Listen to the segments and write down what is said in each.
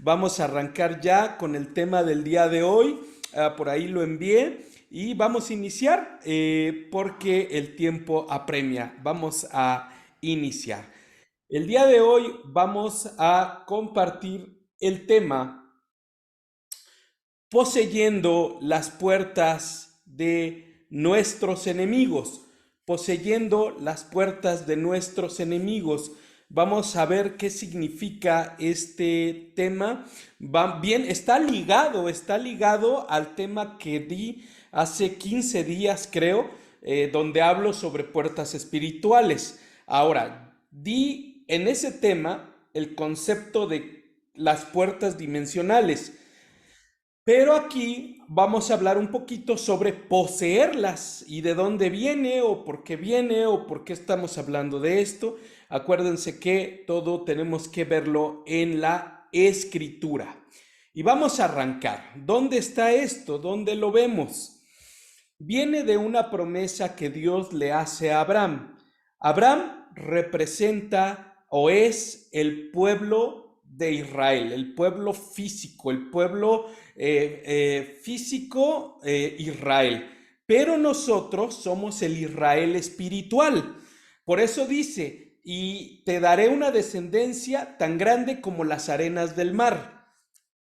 Vamos a arrancar ya con el tema del día de hoy. Por ahí lo envié y vamos a iniciar porque el tiempo apremia. Vamos a iniciar. El día de hoy vamos a compartir el tema poseyendo las puertas de nuestros enemigos, poseyendo las puertas de nuestros enemigos. Vamos a ver qué significa este tema. Bien, está ligado al tema que di hace 15 días, creo, donde hablo sobre puertas espirituales. Ahora, di en ese tema el concepto de las puertas dimensionales. Pero aquí vamos a hablar un poquito sobre poseerlas y de dónde viene o por qué estamos hablando de esto. Acuérdense que todo tenemos que verlo en la escritura. Y vamos a arrancar. ¿Dónde está esto? ¿Dónde lo vemos? Viene de una promesa que Dios le hace a Abraham. Abraham representa o es el pueblo de Israel, el pueblo físico, el pueblo físico Israel. Pero nosotros somos el Israel espiritual. Por eso dice, y te daré una descendencia tan grande como las arenas del mar.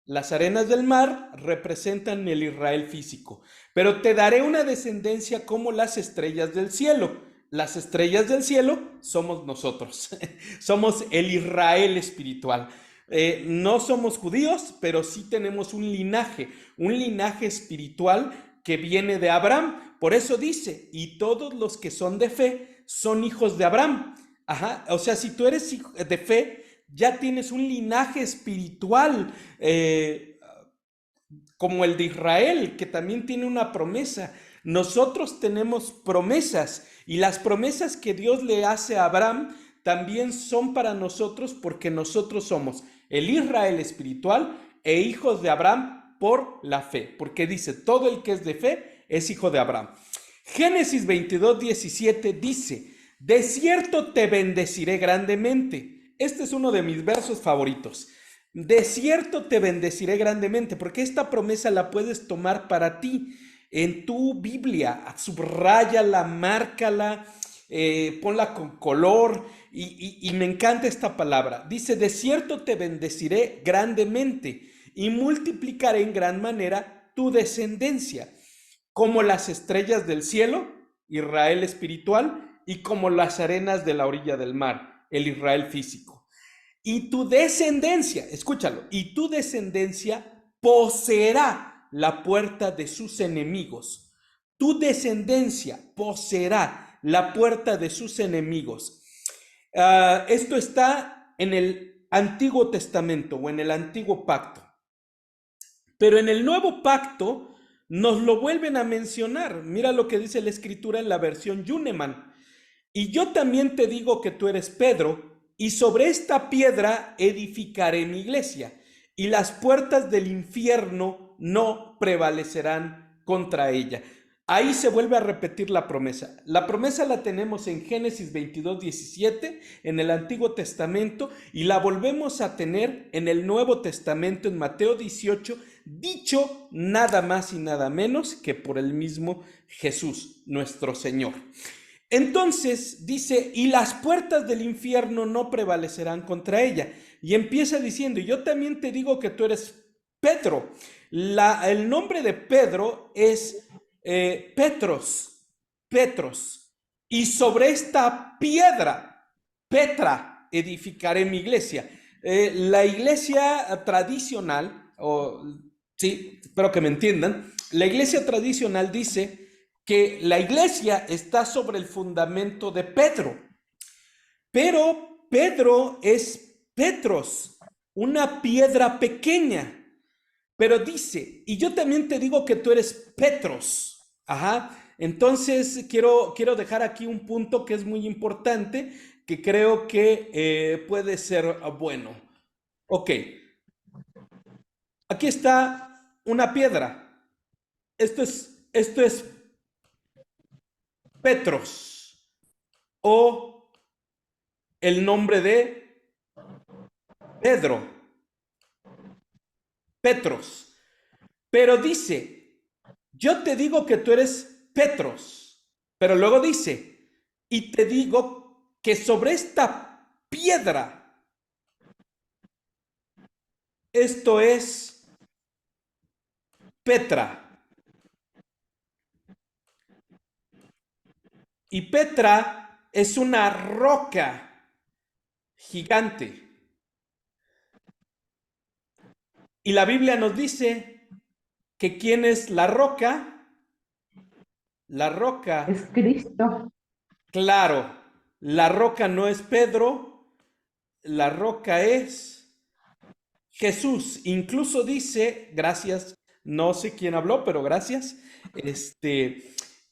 Las arenas del mar representan el Israel físico, pero te daré una descendencia como las estrellas del cielo. Las estrellas del cielo somos nosotros, somos el Israel espiritual. No somos judíos, pero sí tenemos un linaje espiritual que viene de Abraham. Por eso dice, y todos los que son de fe son hijos de Abraham. Ajá, o sea, si tú eres hijo de fe, ya tienes un linaje espiritual como el de Israel, que también tiene una promesa. Nosotros tenemos promesas y las promesas que Dios le hace a Abraham también son para nosotros porque nosotros somos el Israel espiritual e hijos de Abraham por la fe, porque dice, todo el que es de fe es hijo de Abraham. Génesis 22:17 dice, de cierto te bendeciré grandemente. Este es uno de mis versos favoritos. De cierto te bendeciré grandemente, porque esta promesa la puedes tomar para ti en tu Biblia, subráyala, márcala, ponla con color y me encanta esta palabra. Dice, de cierto te bendeciré grandemente y multiplicaré en gran manera tu descendencia, como las estrellas del cielo, Israel espiritual, y como las arenas de la orilla del mar, el Israel físico. Y tu descendencia, escúchalo, y tu descendencia poseerá la puerta de sus enemigos. Tu descendencia poseerá la puerta de sus enemigos. Esto está en el Antiguo Testamento o en el Antiguo Pacto. Pero en el Nuevo Pacto nos lo vuelven a mencionar. Mira lo que dice la Escritura en la versión Yuneman. Y yo también te digo que tú eres Pedro, y sobre esta piedra edificaré mi iglesia, y las puertas del infierno no prevalecerán contra ella. Ahí se vuelve a repetir la promesa. La promesa la tenemos en Génesis 22:17, en el Antiguo Testamento, y la volvemos a tener en el Nuevo Testamento, en Mateo 18, dicho nada más y nada menos que por el mismo Jesús, nuestro Señor. Entonces dice, y las puertas del infierno no prevalecerán contra ella. Y empieza diciendo, yo también te digo que tú eres Pedro. El nombre de Pedro es Petros, Petros. Y sobre esta piedra, Petra, edificaré mi iglesia. La iglesia tradicional, sí, espero que me entiendan, la iglesia tradicional dice que la iglesia está sobre el fundamento de Pedro, pero Pedro es Petros, una piedra pequeña. Pero dice, y yo también te digo que tú eres Petros. Ajá. Entonces quiero dejar aquí un punto que es muy importante, que creo que puede ser bueno. Ok, aquí está una piedra. Esto es Petros o el nombre de Pedro. Petros. Pero dice, yo te digo que tú eres Petros. Pero luego dice, y te digo que sobre esta piedra, esto es Petra. Y Petra es una roca gigante. Y la Biblia nos dice que ¿quién es la roca? La roca, Es Cristo. claro, la roca no es Pedro, la roca es Jesús. Incluso dice, gracias, no sé quién habló, pero gracias,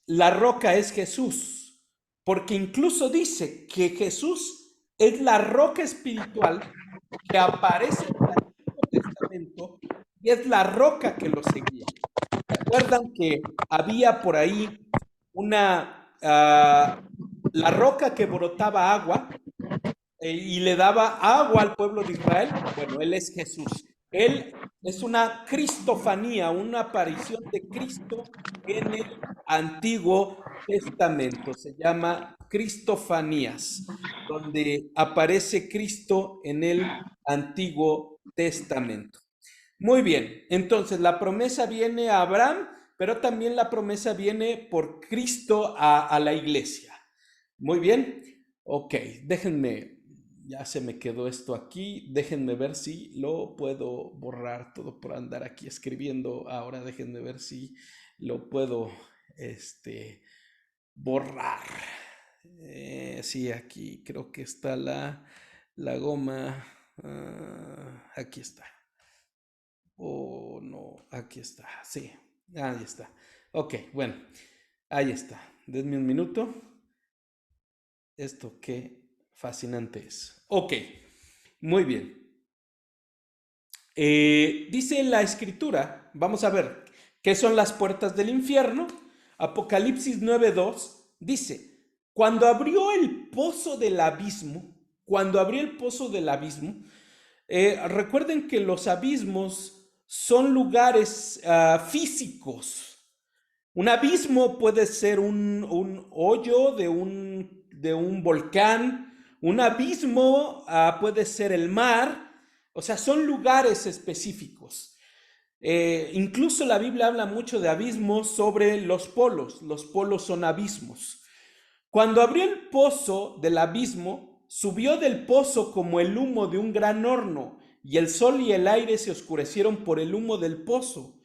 la roca es Jesús, porque incluso dice que Jesús es la roca espiritual que aparece en el Antiguo Testamento y es la roca que lo seguía. ¿Recuerdan que había por ahí la roca que brotaba agua y le daba agua al pueblo de Israel? Bueno, Él es Jesús. Él es una cristofanía, una aparición de Cristo en el Antiguo Testamento. Se llama Cristofanías, donde aparece Cristo en el Antiguo Testamento. Muy bien, entonces la promesa viene a Abraham, pero también la promesa viene por Cristo a la iglesia. Muy bien, ok, déjenme, ya se me quedó esto aquí, déjenme ver si lo puedo borrar todo por andar aquí escribiendo. Ahora déjenme ver si lo puedo, borrar. Sí, aquí creo que está la goma. Aquí está. Oh, no, aquí está. Sí, ahí está. Ok, bueno, ahí está. Denme un minuto. Esto qué fascinante es. Ok, muy bien. Dice la escritura, vamos a ver, ¿qué son las puertas del infierno? Apocalipsis 9:2 dice, cuando abrió el pozo del abismo, cuando abrió el pozo del abismo, recuerden que los abismos son lugares físicos. Un abismo puede ser un hoyo de un volcán, un abismo puede ser el mar, o sea, son lugares específicos. Incluso la Biblia habla mucho de abismos sobre los polos son abismos. Cuando abrió el pozo del abismo, subió del pozo como el humo de un gran horno, y el sol y el aire se oscurecieron por el humo del pozo.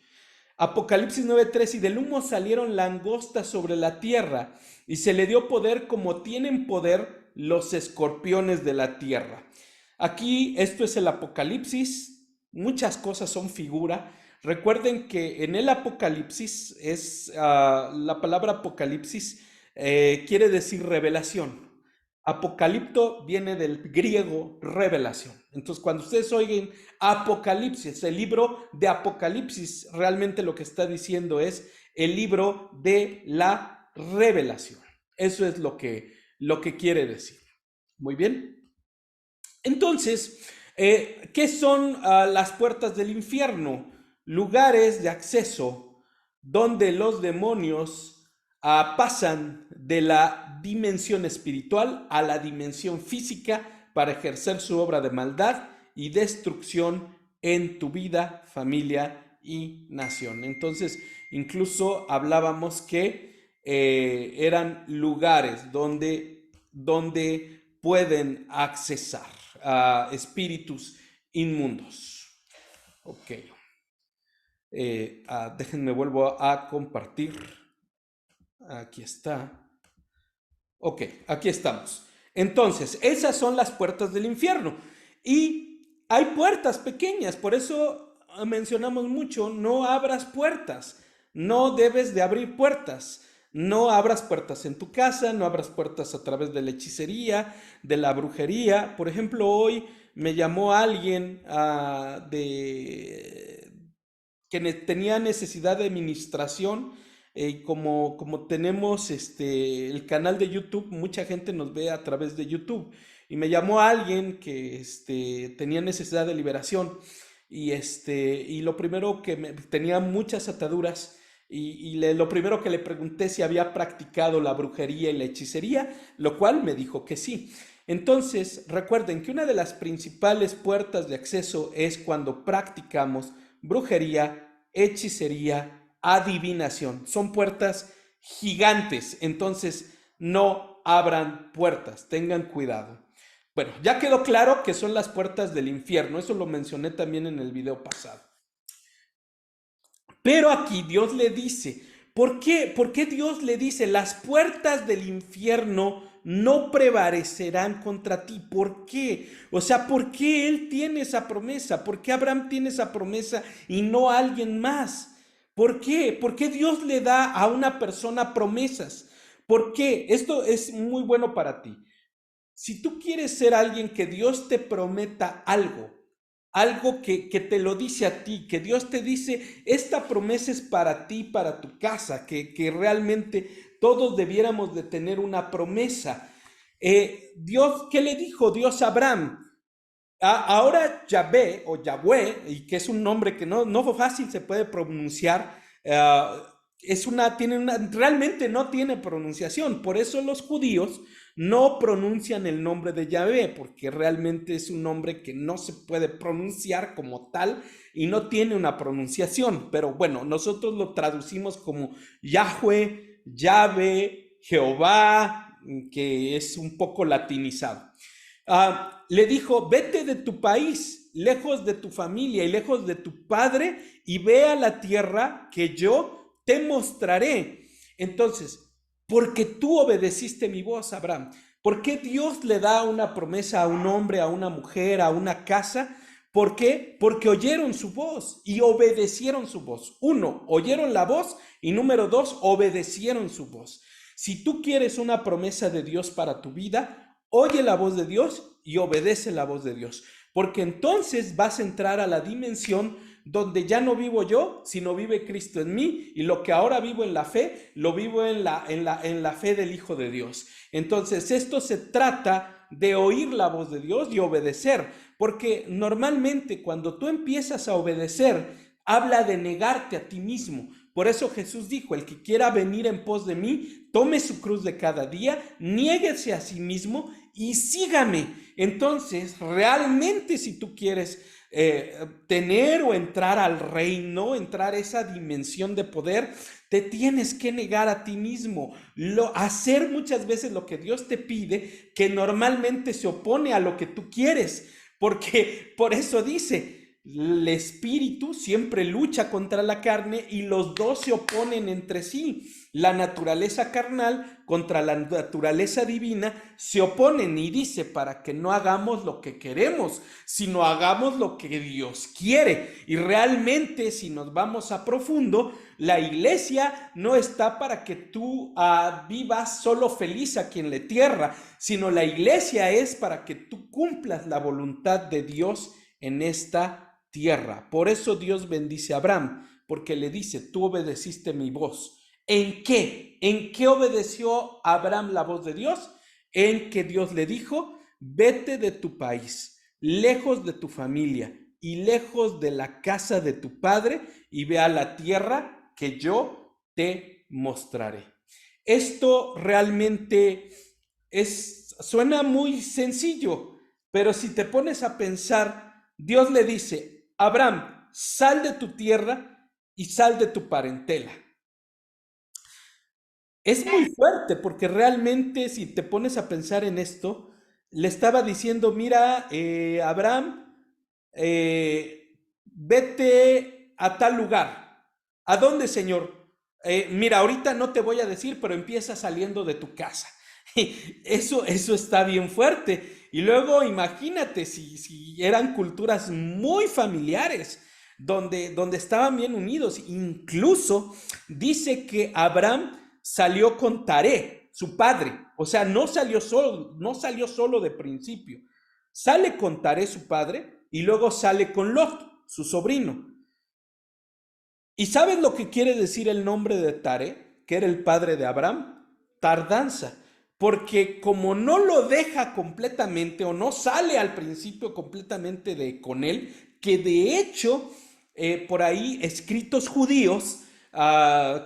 Apocalipsis 9:3, y del humo salieron langostas sobre la tierra, y se le dio poder como tienen poder los escorpiones de la tierra. Aquí esto es el Apocalipsis, muchas cosas son figura. Recuerden que en el Apocalipsis la palabra Apocalipsis quiere decir revelación. Apocalipto viene del griego revelación. Entonces, cuando ustedes oigan Apocalipsis, el libro de Apocalipsis, realmente lo que está diciendo es el libro de la revelación. Eso es lo que quiere decir. Muy bien. Entonces, ¿qué son las puertas del infierno? Lugares de acceso donde los demonios pasan de la dimensión espiritual a la dimensión física para ejercer su obra de maldad y destrucción en tu vida, familia y nación. Entonces, incluso hablábamos que eran lugares donde pueden accesar a espíritus inmundos. Ok. Déjenme vuelvo a compartir. Aquí está. Ok, aquí estamos. Entonces, esas son las puertas del infierno. Y hay puertas pequeñas, por eso mencionamos mucho, no abras puertas, no debes de abrir puertas. No abras puertas en tu casa, no abras puertas a través de la hechicería, de la brujería. Por ejemplo, hoy me llamó alguien que tenía necesidad de administración. Como tenemos el canal de YouTube, mucha gente nos ve a través de YouTube. Y me llamó alguien que tenía necesidad de liberación. y lo primero tenía muchas ataduras lo primero que le pregunté si había practicado la brujería y la hechicería, lo cual me dijo que sí. Entonces, recuerden que una de las principales puertas de acceso es cuando practicamos brujería, hechicería, adivinación. Son puertas gigantes, entonces no abran puertas, tengan cuidado. Bueno, ya quedó claro que son las puertas del infierno, eso lo mencioné también en el video pasado. Pero aquí Dios le dice, ¿por qué? ¿Por qué Dios le dice, las puertas del infierno no prevalecerán contra ti? ¿Por qué? O sea, ¿por qué Él tiene esa promesa? ¿Por qué Abraham tiene esa promesa y no alguien más? ¿Por qué? ¿Por qué Dios le da a una persona promesas? ¿Por qué? Esto es muy bueno para ti. Si tú quieres ser alguien que Dios te prometa algo que te lo dice a ti, que Dios te dice, esta promesa es para ti, para tu casa, que realmente todos debiéramos de tener una promesa. Dios, ¿qué le dijo Dios a Abraham? Ahora Yahvé o Yahweh, y que es un nombre que no fácil se puede pronunciar, realmente no tiene pronunciación. Por eso los judíos no pronuncian el nombre de Yahvé, porque realmente es un nombre que no se puede pronunciar como tal y no tiene una pronunciación. Pero bueno, nosotros lo traducimos como Yahweh, Yahvé, Jehová, que es un poco latinizado. Le dijo, vete de tu país, lejos de tu familia y lejos de tu padre, y ve a la tierra que yo te mostraré. Entonces, porque tú obedeciste mi voz, Abraham. ¿Por qué Dios le da una promesa a un hombre, a una mujer, a una casa? ¿Por qué? Porque oyeron su voz y obedecieron su voz. Uno, oyeron la voz, y número dos, obedecieron su voz. Si tú quieres una promesa de Dios para tu vida, oye la voz de Dios y obedece la voz de Dios, porque entonces vas a entrar a la dimensión donde ya no vivo yo, sino vive Cristo en mí, y lo que ahora vivo en la fe, lo vivo en la fe del Hijo de Dios. Entonces esto se trata de oír la voz de Dios y obedecer, porque normalmente cuando tú empiezas a obedecer, habla de negarte a ti mismo. Por eso Jesús dijo, el que quiera venir en pos de mí, tome su cruz de cada día, niéguese a sí mismo y sígame. Entonces, realmente si tú quieres tener o entrar al reino, entrar a esa dimensión de poder, te tienes que negar a ti mismo, hacer muchas veces lo que Dios te pide, que normalmente se opone a lo que tú quieres, porque por eso dice, el espíritu siempre lucha contra la carne y los dos se oponen entre sí. La naturaleza carnal contra la naturaleza divina se oponen, y dice, para que no hagamos lo que queremos, sino hagamos lo que Dios quiere. Y realmente, si nos vamos a profundo, la iglesia no está para que tú vivas solo feliz aquí en la tierra, sino la iglesia es para que tú cumplas la voluntad de Dios en esta tierra. Por eso Dios bendice a Abraham, porque le dice, tú obedeciste mi voz. ¿En qué? ¿En qué obedeció Abraham la voz de Dios? En que Dios le dijo, vete de tu país, lejos de tu familia y lejos de la casa de tu padre, y ve a la tierra que yo te mostraré. Esto realmente suena muy sencillo, pero si te pones a pensar, Dios le dice, Abraham, sal de tu tierra y sal de tu parentela. Es muy fuerte porque realmente si te pones a pensar en esto, le estaba diciendo, mira, Abraham, vete a tal lugar. ¿A dónde, Señor? Mira, ahorita no te voy a decir, pero empieza saliendo de tu casa. Eso está bien fuerte. Y luego imagínate si eran culturas muy familiares, donde estaban bien unidos. Incluso dice que Abraham salió con Taré, su padre. O sea, no salió solo de principio. Sale con Taré, su padre, y luego sale con Lot, su sobrino. ¿Y sabes lo que quiere decir el nombre de Taré, que era el padre de Abraham? Tardanza. Porque como no lo deja completamente o no sale al principio completamente con él, que de hecho por ahí escritos judíos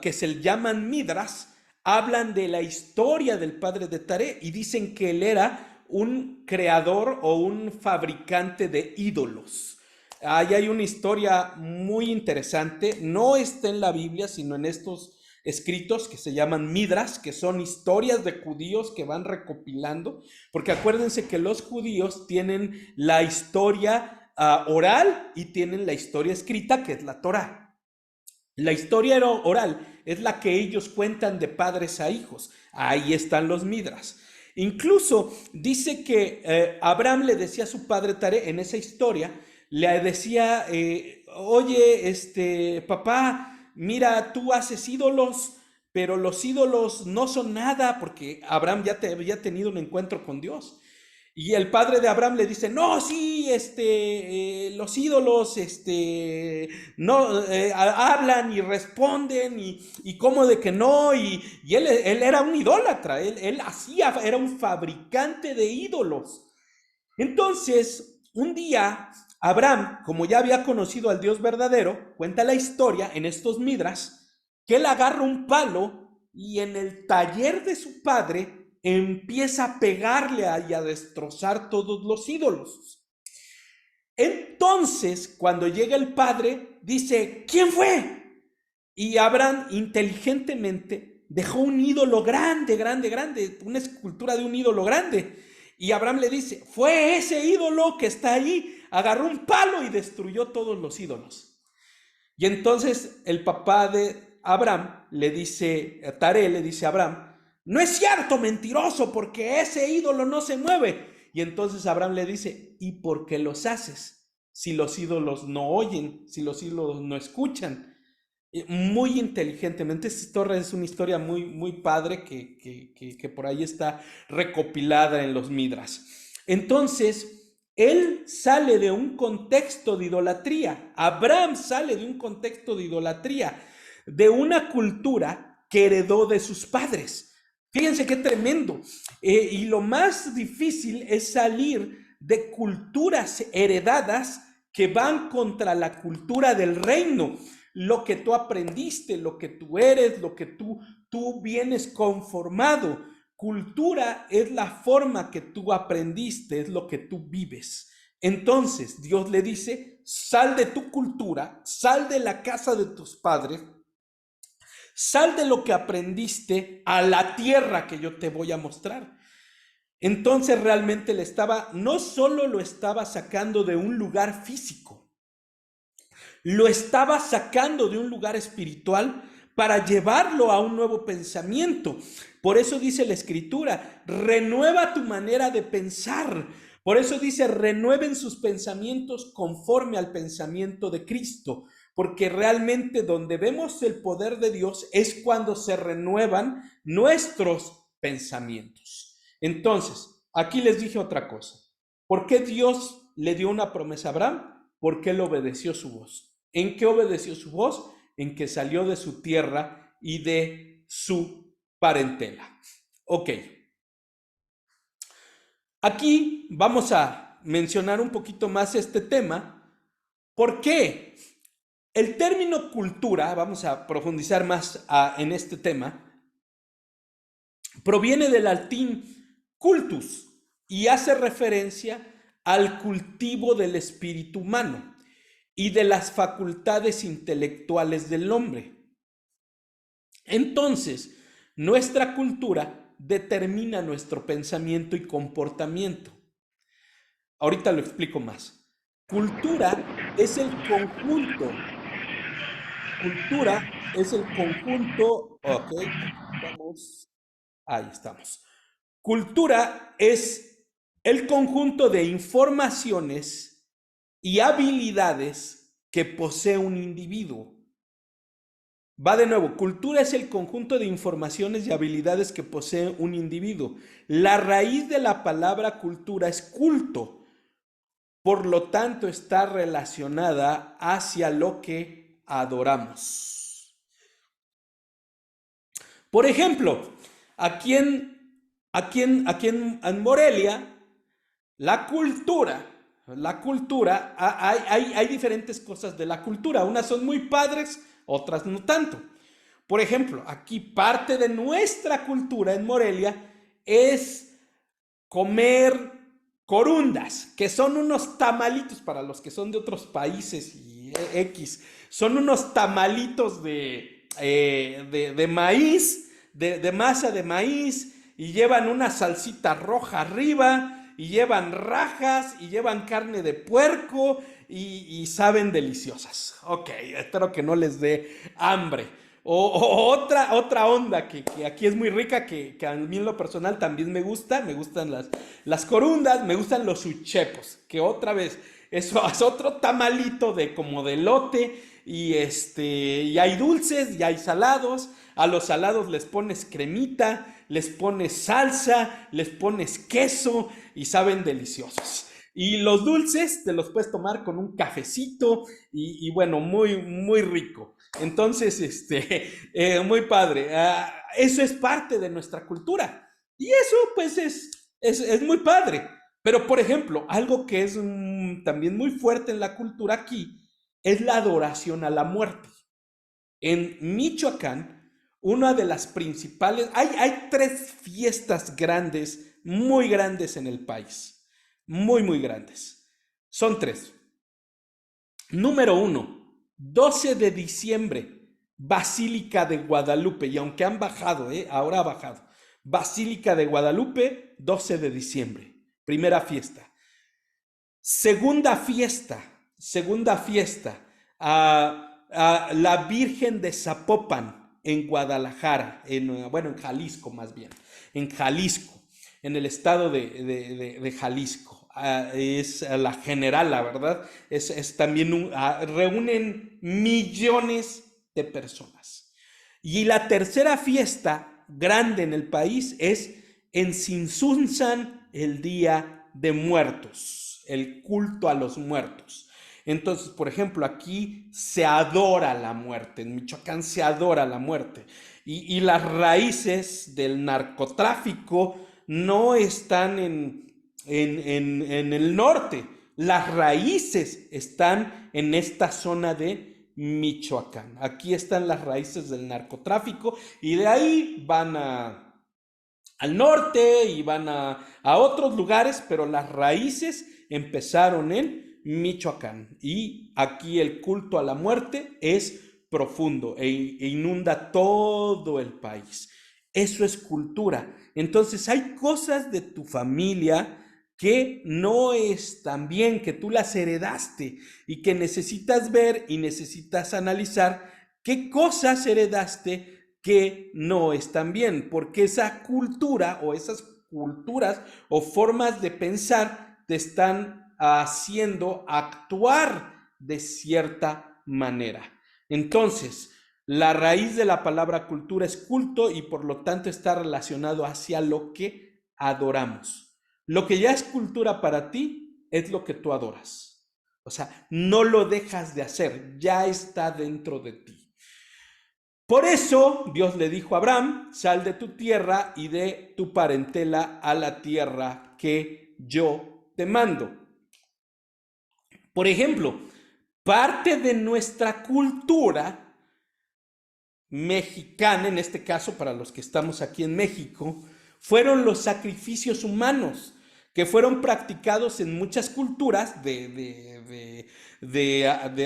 que se llaman Midras hablan de la historia del padre de Taré y dicen que él era un creador o un fabricante de ídolos. Ahí hay una historia muy interesante, no está en la Biblia, sino en estos escritos que se llaman Midras, que son historias de judíos que van recopilando, porque acuérdense que los judíos tienen la historia oral y tienen la historia escrita, que es la Torá. La historia oral es la que ellos cuentan de padres a hijos. Ahí están los Midras. Incluso dice que Abraham le decía a su padre Taré en esa historia, le decía, oye, papá, mira, tú haces ídolos, pero los ídolos no son nada porque Abraham ya había tenido un encuentro con Dios. Y el padre de Abraham le dice, no, sí, los ídolos, no, hablan y responden y cómo de que no, y él era un idólatra, él era un fabricante de ídolos. Entonces, un día, Abraham, como ya había conocido al Dios verdadero, cuenta la historia en estos Midras, que él agarra un palo y en el taller de su padre empieza a pegarle y a destrozar todos los ídolos. Entonces, cuando llega el padre, dice, ¿quién fue? Y Abraham inteligentemente dejó un ídolo grande, grande, grande, una escultura de un ídolo grande. Y Abraham le dice, fue ese ídolo que está ahí, agarró un palo y destruyó todos los ídolos. Y entonces el papá de Abraham le dice, Taré le dice a Abraham, no es cierto, mentiroso, porque ese ídolo no se mueve. Y entonces Abraham le dice, ¿y por qué los haces? Si los ídolos no oyen, si los ídolos no escuchan. Muy inteligentemente, esta es una historia muy, muy padre que por ahí está recopilada en los Midras. Entonces, él sale de un contexto de idolatría. Abraham sale de un contexto de idolatría, de una cultura que heredó de sus padres. Fíjense qué tremendo. Y lo más difícil es salir de culturas heredadas que van contra la cultura del reino. Lo que tú aprendiste, lo que tú eres, lo que tú vienes conformado. Cultura es la forma que tú aprendiste, es lo que tú vives. Entonces Dios le dice, sal de tu cultura, sal de la casa de tus padres, sal de lo que aprendiste a la tierra que yo te voy a mostrar. Entonces realmente no solo lo estaba sacando de un lugar físico, lo estaba sacando de un lugar espiritual para llevarlo a un nuevo pensamiento. Por eso dice la Escritura, renueva tu manera de pensar. Por eso dice, renueven sus pensamientos conforme al pensamiento de Cristo. Porque realmente donde vemos el poder de Dios es cuando se renuevan nuestros pensamientos. Entonces, aquí les dije otra cosa. ¿Por qué Dios le dio una promesa a Abraham? Porque él obedeció su voz. ¿En qué obedeció su voz? En que salió de su tierra y de su parentela. Ok. Aquí vamos a mencionar un poquito más este tema. ¿Por qué? El término cultura, vamos a profundizar más en este tema, proviene del latín cultus y hace referencia al cultivo del espíritu humano y de las facultades intelectuales del hombre. Entonces, nuestra cultura determina nuestro pensamiento y comportamiento. Ahorita lo explico más. Cultura es el conjunto. Cultura es el conjunto. Ok, vamos. Ahí estamos. Cultura es el conjunto de informaciones y habilidades que posee un individuo. Va de nuevo, cultura es el conjunto de informaciones y habilidades que posee un individuo. La raíz de la palabra cultura es culto, por lo tanto está relacionada hacia lo que adoramos. Por ejemplo, aquí en Morelia, la cultura La cultura, hay diferentes cosas de la cultura. Unas son muy padres, otras no tanto. Por ejemplo, aquí parte de nuestra cultura en Morelia es comer corundas, que son unos tamalitos para los que son de otros países y X. Son unos tamalitos de maíz, de masa de maíz, y llevan una salsita roja arriba, y llevan rajas, y llevan carne de puerco, y saben deliciosas. Ok, espero que no les dé hambre. O otra onda que aquí es muy rica, que a mí en lo personal también me gustan las corundas, me gustan los uchepos, que otra vez, eso es otro tamalito de como de elote, y hay dulces y hay salados. A los salados les pones cremita, les pones salsa, les pones queso y saben deliciosos. Y los dulces te los puedes tomar con un cafecito y bueno, muy, muy rico. Entonces, muy padre. Eso es parte de nuestra cultura. Y eso, pues, es muy padre. Pero, por ejemplo, algo que es también muy fuerte en la cultura aquí es la adoración a la muerte. En Michoacán, una de las principales, hay tres fiestas grandes, muy grandes en el país. Muy, muy grandes. Son tres. Número uno, 12 de diciembre, Basílica de Guadalupe, y aunque han bajado, ahora ha bajado. Basílica de Guadalupe, 12 de diciembre, primera fiesta. Segunda fiesta, la Virgen de Zapopan en Guadalajara, bueno, en Jalisco más bien, en Jalisco, en el estado de Jalisco. Es la general, la verdad, es también reúnen millones de personas. Y la tercera fiesta grande en el país es en Sinsunzan, el Día de Muertos, el culto a los muertos. Entonces, por ejemplo, aquí se adora la muerte, en Michoacán se adora la muerte. Y las raíces del narcotráfico no están en el norte, las raíces están en esta zona de Michoacán. Aquí están las raíces del narcotráfico y de ahí van al norte y van a otros lugares, pero las raíces empezaron en Michoacán. Y aquí el culto a la muerte es profundo e inunda todo el país. Eso es cultura. Entonces hay cosas de tu familia que no están bien, que tú las heredaste y que necesitas ver y necesitas analizar qué cosas heredaste que no están bien, porque esa cultura o esas culturas o formas de pensar te están haciendo actuar de cierta manera. Entonces, la raíz de la palabra cultura es culto y por lo tanto está relacionado hacia lo que adoramos. Lo que ya es cultura para ti es lo que tú adoras. O sea, no lo dejas de hacer, ya está dentro de ti. Por eso Dios le dijo a Abraham, sal de tu tierra y de tu parentela a la tierra que yo te mando. Por ejemplo, parte de nuestra cultura mexicana, en este caso para los que estamos aquí en México, fueron los sacrificios humanos que fueron practicados en muchas culturas de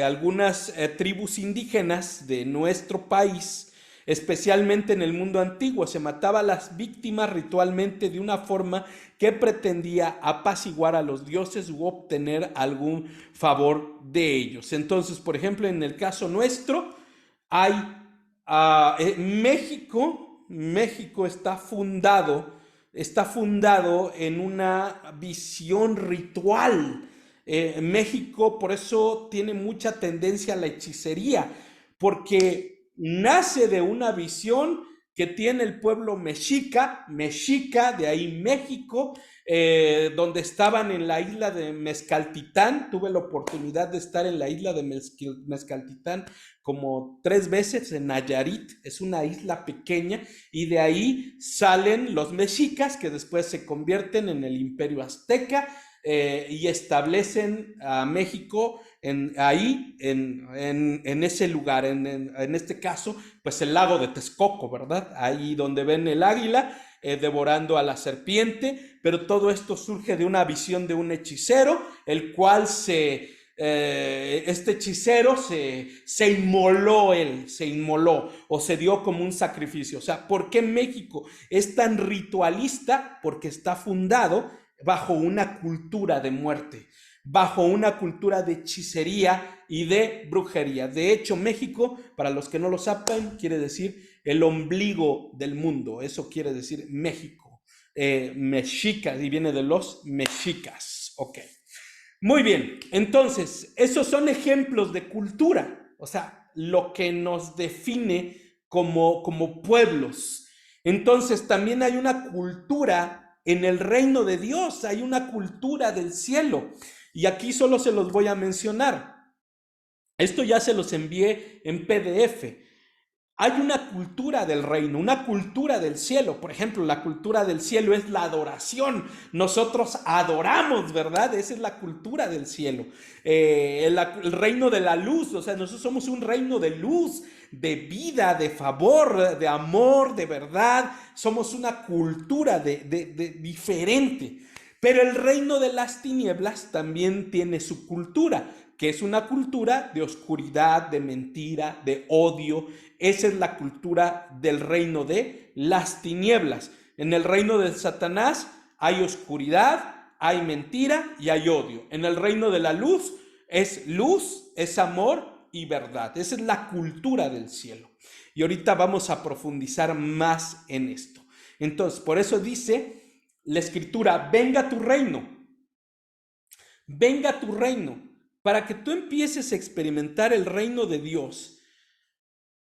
algunas tribus indígenas de nuestro país, especialmente en el mundo antiguo. Se mataba a las víctimas ritualmente de una forma que pretendía apaciguar a los dioses u obtener algún favor de ellos. Entonces, por ejemplo, en el caso nuestro, hay México está fundado en una visión ritual. México por eso tiene mucha tendencia a la hechicería, porque nace de una visión que tiene el pueblo mexica, de ahí México, donde estaban en la isla de Mezcaltitán. Tuve la oportunidad de estar en la isla de Mezcaltitán como 3 veces, en Nayarit, es una isla pequeña, y de ahí salen los mexicas que después se convierten en el Imperio Azteca. y establecen a México ahí, en ese lugar, en este caso, pues el lago de Texcoco, ¿verdad? Ahí donde ven el águila devorando a la serpiente, pero todo esto surge de una visión de un hechicero, el cual este hechicero se inmoló o se dio como un sacrificio. O sea, ¿por qué México es tan ritualista? Porque está fundado bajo una cultura de muerte, bajo una cultura de hechicería y de brujería. De hecho, México, para los que no lo saben, quiere decir el ombligo del mundo. Eso quiere decir México. Mexica, y viene de los mexicas. Ok. Muy bien, entonces, esos son ejemplos de cultura, o sea, lo que nos define como pueblos. Entonces, también hay una cultura en el reino de Dios, hay una cultura del cielo. Y aquí solo se los voy a mencionar. Esto ya se los envié en PDF. Hay una cultura del reino, una cultura del cielo. Por ejemplo, la cultura del cielo es la adoración. Nosotros adoramos, ¿verdad? Esa es la cultura del cielo. El reino de la luz, o sea, nosotros somos un reino de luz, de vida, de favor, de amor, de verdad. Somos una cultura diferente. Pero el reino de las tinieblas también tiene su cultura, que es una cultura de oscuridad, de mentira, de odio. Esa es la cultura del reino de las tinieblas. En el reino de Satanás hay oscuridad, hay mentira y hay odio. En el reino de la luz, es amor y verdad. Esa es la cultura del cielo. Y ahorita vamos a profundizar más en esto. Entonces, por eso dice la escritura: venga tu reino, venga tu reino. Para que tú empieces a experimentar el reino de Dios,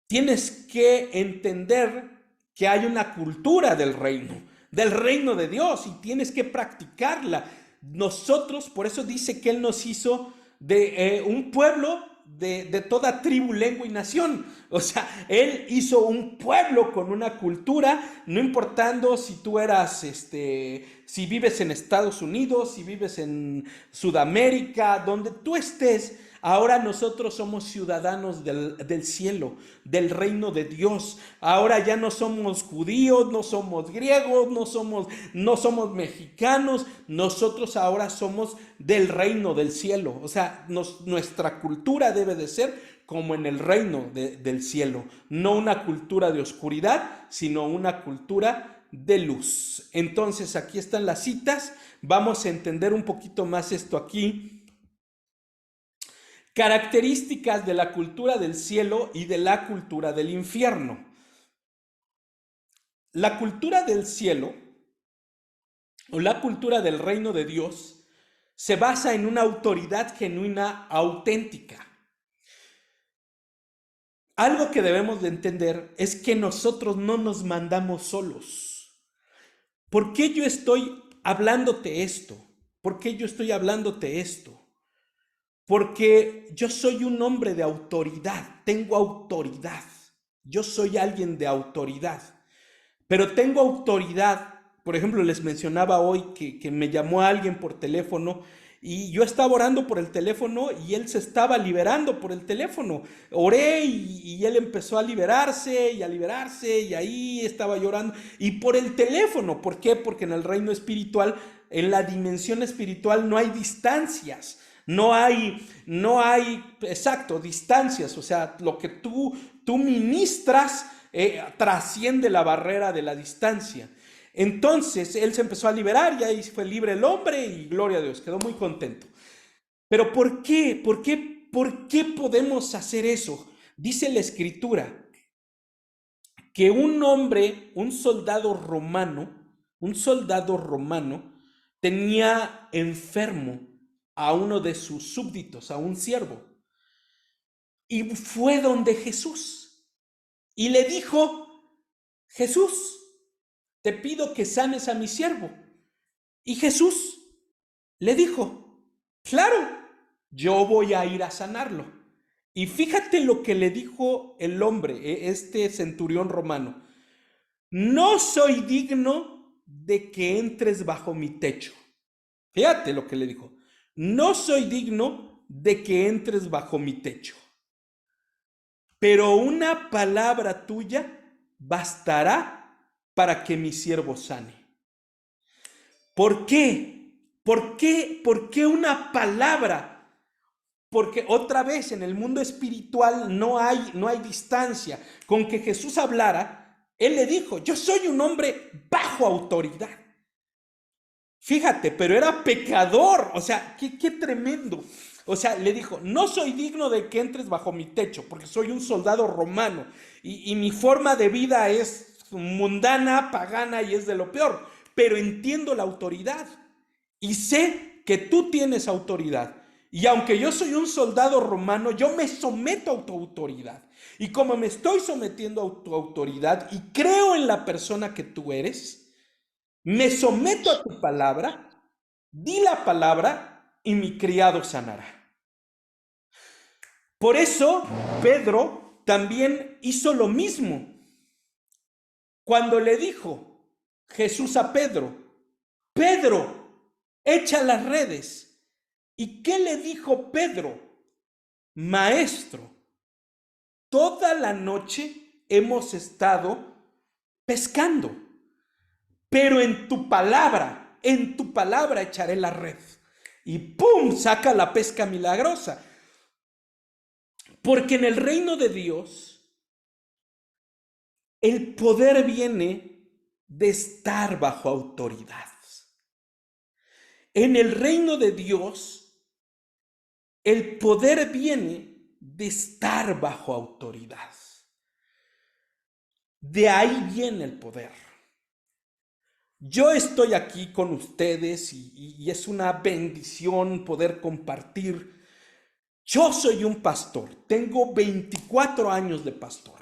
tienes que entender que hay una cultura del reino de Dios, y tienes que practicarla. Nosotros, por eso dice que Él nos hizo de un pueblo de toda tribu, lengua y nación. O sea, Él hizo un pueblo con una cultura, no importando si tú eras, si vives en Estados Unidos, si vives en Sudamérica, donde tú estés. Ahora nosotros somos ciudadanos del cielo, del reino de Dios. Ahora ya no somos judíos, no somos griegos, no somos mexicanos. Nosotros ahora somos del reino del cielo. O sea, nuestra cultura debe de ser como en el reino del cielo. No una cultura de oscuridad, sino una cultura de luz. Entonces, aquí están las citas. Vamos a entender un poquito más esto aquí. Características de la cultura del cielo y de la cultura del infierno. La cultura del cielo o la cultura del reino de Dios se basa en una autoridad genuina, auténtica. Algo que debemos de entender es que nosotros no nos mandamos solos. ¿Por qué yo estoy hablándote esto? ¿Por qué yo estoy hablándote esto? Porque yo soy un hombre de autoridad, tengo autoridad. Yo soy alguien de autoridad, pero tengo autoridad. Por ejemplo, les mencionaba hoy que me llamó alguien por teléfono y yo estaba orando por el teléfono y él se estaba liberando por el teléfono. Oré y él empezó a liberarse y ahí estaba llorando. Y por el teléfono, ¿por qué? Porque en el reino espiritual, en la dimensión espiritual, no hay distancias. No hay, exacto, distancias. O sea, lo que tú ministras trasciende la barrera de la distancia. Entonces él se empezó a liberar y ahí fue libre el hombre y gloria a Dios, quedó muy contento. Pero ¿por qué? ¿Por qué podemos hacer eso? Dice la escritura que un hombre, un soldado romano, tenía enfermo a uno de sus súbditos, a un siervo. Y fue donde Jesús y le dijo: Jesús, te pido que sanes a mi siervo. Y Jesús le dijo: claro, yo voy a ir a sanarlo. Y fíjate lo que le dijo el hombre, este centurión romano: no soy digno de que entres bajo mi techo, Fíjate lo que le dijo. No soy digno de que entres bajo mi techo, pero una palabra tuya bastará para que mi siervo sane. ¿Por qué? ¿Por qué? ¿Por qué una palabra? Porque otra vez en el mundo espiritual no hay distancia. Con que Jesús hablara, él le dijo, yo soy un hombre bajo autoridad. Fíjate, pero era pecador, o sea, qué tremendo. O sea, le dijo, no soy digno de que entres bajo mi techo, porque soy un soldado romano y mi forma de vida es mundana, pagana y es de lo peor, pero entiendo la autoridad y sé que tú tienes autoridad. Y aunque yo soy un soldado romano, yo me someto a tu autoridad. Y como me estoy sometiendo a tu autoridad y creo en la persona que tú eres, me someto a tu palabra, di la palabra y mi criado sanará. Por eso Pedro también hizo lo mismo. Cuando le dijo Jesús a Pedro, Pedro, echa las redes. ¿Y qué le dijo Pedro? Maestro, toda la noche hemos estado pescando, pero en tu palabra echaré la red. Y ¡pum! Saca la pesca milagrosa. Porque en el reino de Dios, el poder viene de estar bajo autoridad. En el reino de Dios, el poder viene de estar bajo autoridad. De ahí viene el poder. Yo estoy aquí con ustedes y es una bendición poder compartir. Yo soy un pastor, tengo 24 años de pastor,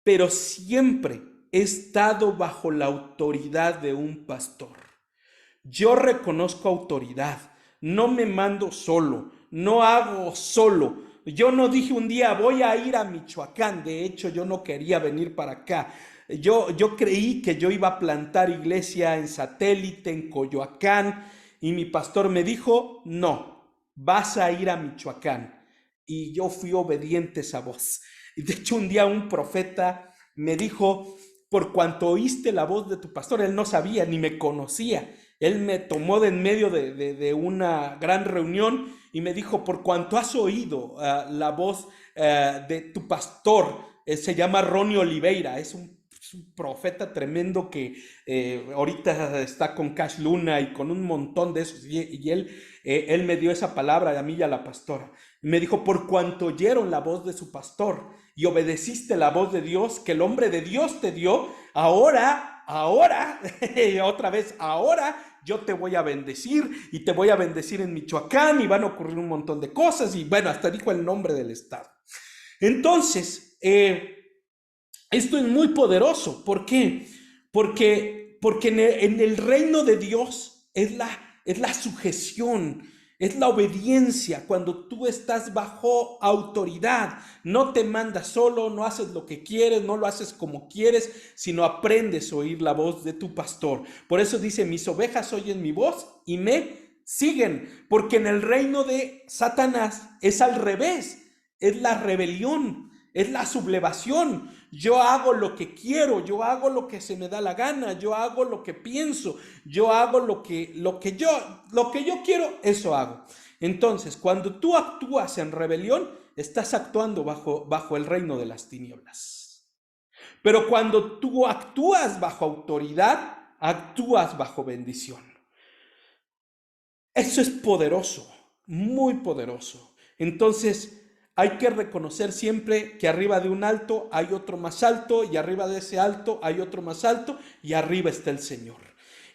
pero siempre he estado bajo la autoridad de un pastor. Yo reconozco autoridad, no me mando solo, no hago solo. Yo no dije un día voy a ir a Michoacán, de hecho yo no quería venir para acá. Yo creí que yo iba a plantar iglesia en Satélite, en Coyoacán, y mi pastor me dijo, no, vas a ir a Michoacán. Y yo fui obediente a esa voz. Y de hecho un día un profeta me dijo, por cuanto oíste la voz de tu pastor, él no sabía ni me conocía. Él me tomó de en medio de una gran reunión y me dijo, por cuanto has oído la voz de tu pastor, se llama Ronnie Oliveira, es un profeta tremendo que ahorita está con Cash Luna y con un montón de esos, y él me dio esa palabra a mí y a la pastora. Me dijo, por cuanto oyeron la voz de su pastor y obedeciste la voz de Dios, que el hombre de Dios te dio, ahora, otra vez, ahora yo te voy a bendecir y te voy a bendecir en Michoacán y van a ocurrir un montón de cosas y bueno, hasta dijo el nombre del estado. Entonces, esto es muy poderoso. ¿Por qué? Porque en el reino de Dios es la sujeción, es la obediencia. Cuando tú estás bajo autoridad, no te mandas solo, no haces lo que quieres, no lo haces como quieres, sino aprendes a oír la voz de tu pastor. Por eso dice, mis ovejas oyen mi voz y me siguen. Porque en el reino de Satanás es al revés, es la rebelión, es la sublevación. Yo hago lo que quiero, yo hago lo que se me da la gana, yo hago lo que pienso, yo hago lo que yo quiero, eso hago. Entonces, cuando tú actúas en rebelión, estás actuando bajo el reino de las tinieblas. Pero cuando tú actúas bajo autoridad, actúas bajo bendición. Eso es poderoso, muy poderoso. Entonces, hay que reconocer siempre que arriba de un alto hay otro más alto y arriba de ese alto hay otro más alto y arriba está el Señor.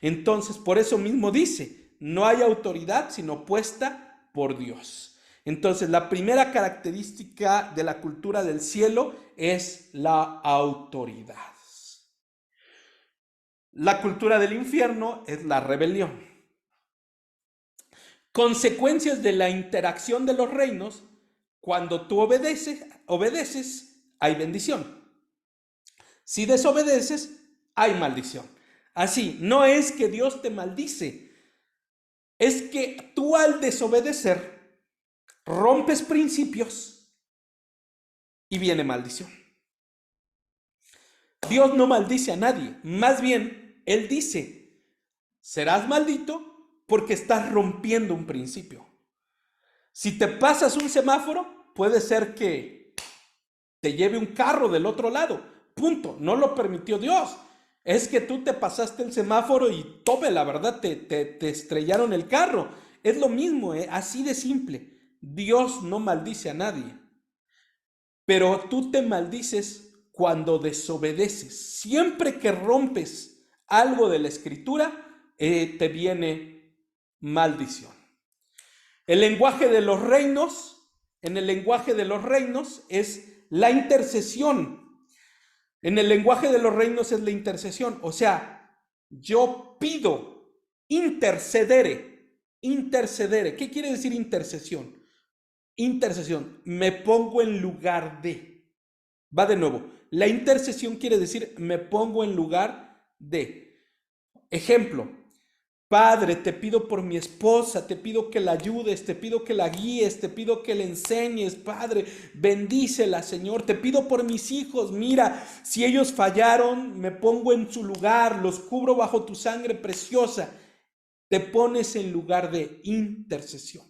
Entonces, por eso mismo dice, no hay autoridad sino puesta por Dios. Entonces, la primera característica de la cultura del cielo es la autoridad. La cultura del infierno es la rebelión. Consecuencias de la interacción de los reinos: cuando tú obedeces, hay bendición. Si desobedeces, hay maldición. Así, no es que Dios te maldice, es que tú al desobedecer rompes principios y viene maldición. Dios no maldice a nadie, más bien Él dice, serás maldito porque estás rompiendo un principio. Si te pasas un semáforo, puede ser que te lleve un carro del otro lado. Punto. No lo permitió Dios. Es que tú te pasaste el semáforo y tome, la verdad, te estrellaron el carro. Es lo mismo, así de simple. Dios no maldice a nadie. Pero tú te maldices cuando desobedeces. Siempre que rompes algo de la Escritura, te viene maldición. El lenguaje de los reinos, en el lenguaje de los reinos es la intercesión. En el lenguaje de los reinos es la intercesión. O sea, yo pido, intercedere. ¿Qué quiere decir intercesión? Intercesión, me pongo en lugar de. Va de nuevo. La intercesión quiere decir me pongo en lugar de. Ejemplo, Padre, te pido por mi esposa, te pido que la ayudes, te pido que la guíes, te pido que le enseñes, Padre, bendícela, Señor, te pido por mis hijos, mira, si ellos fallaron, me pongo en su lugar, los cubro bajo tu sangre preciosa. Te pones en lugar de intercesión.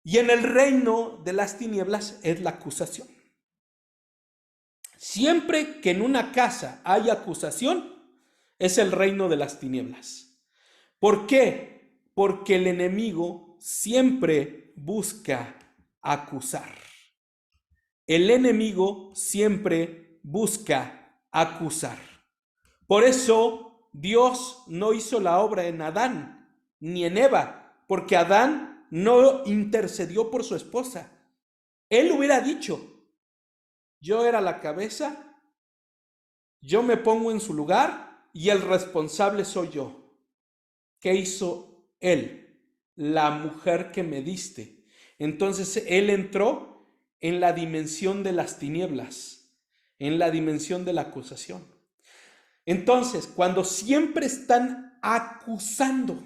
Y en el reino de las tinieblas es la acusación. Siempre que en una casa hay acusación, es el reino de las tinieblas. ¿Por qué? Porque el enemigo siempre busca acusar. El enemigo siempre busca acusar. Por eso Dios no hizo la obra en Adán ni en Eva, porque Adán no intercedió por su esposa. Él hubiera dicho, yo era la cabeza, yo me pongo en su lugar y el responsable soy yo. ¿Qué hizo él? La mujer que me diste. Entonces él entró en la dimensión de las tinieblas, en la dimensión de la acusación. Entonces, cuando siempre están acusando,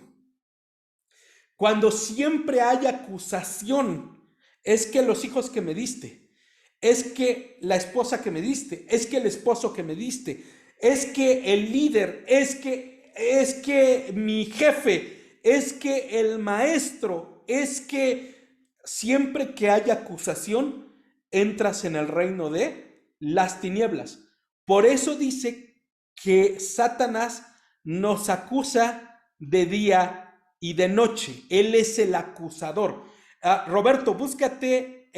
cuando siempre hay acusación, es que los hijos que me diste, es que la esposa que me diste, es que el esposo que me diste, es que el líder, es que mi jefe, es que el maestro, es que siempre que hay acusación, entras en el reino de las tinieblas. Por eso dice que Satanás nos acusa de día y de noche. Él es el acusador. Roberto, búscate,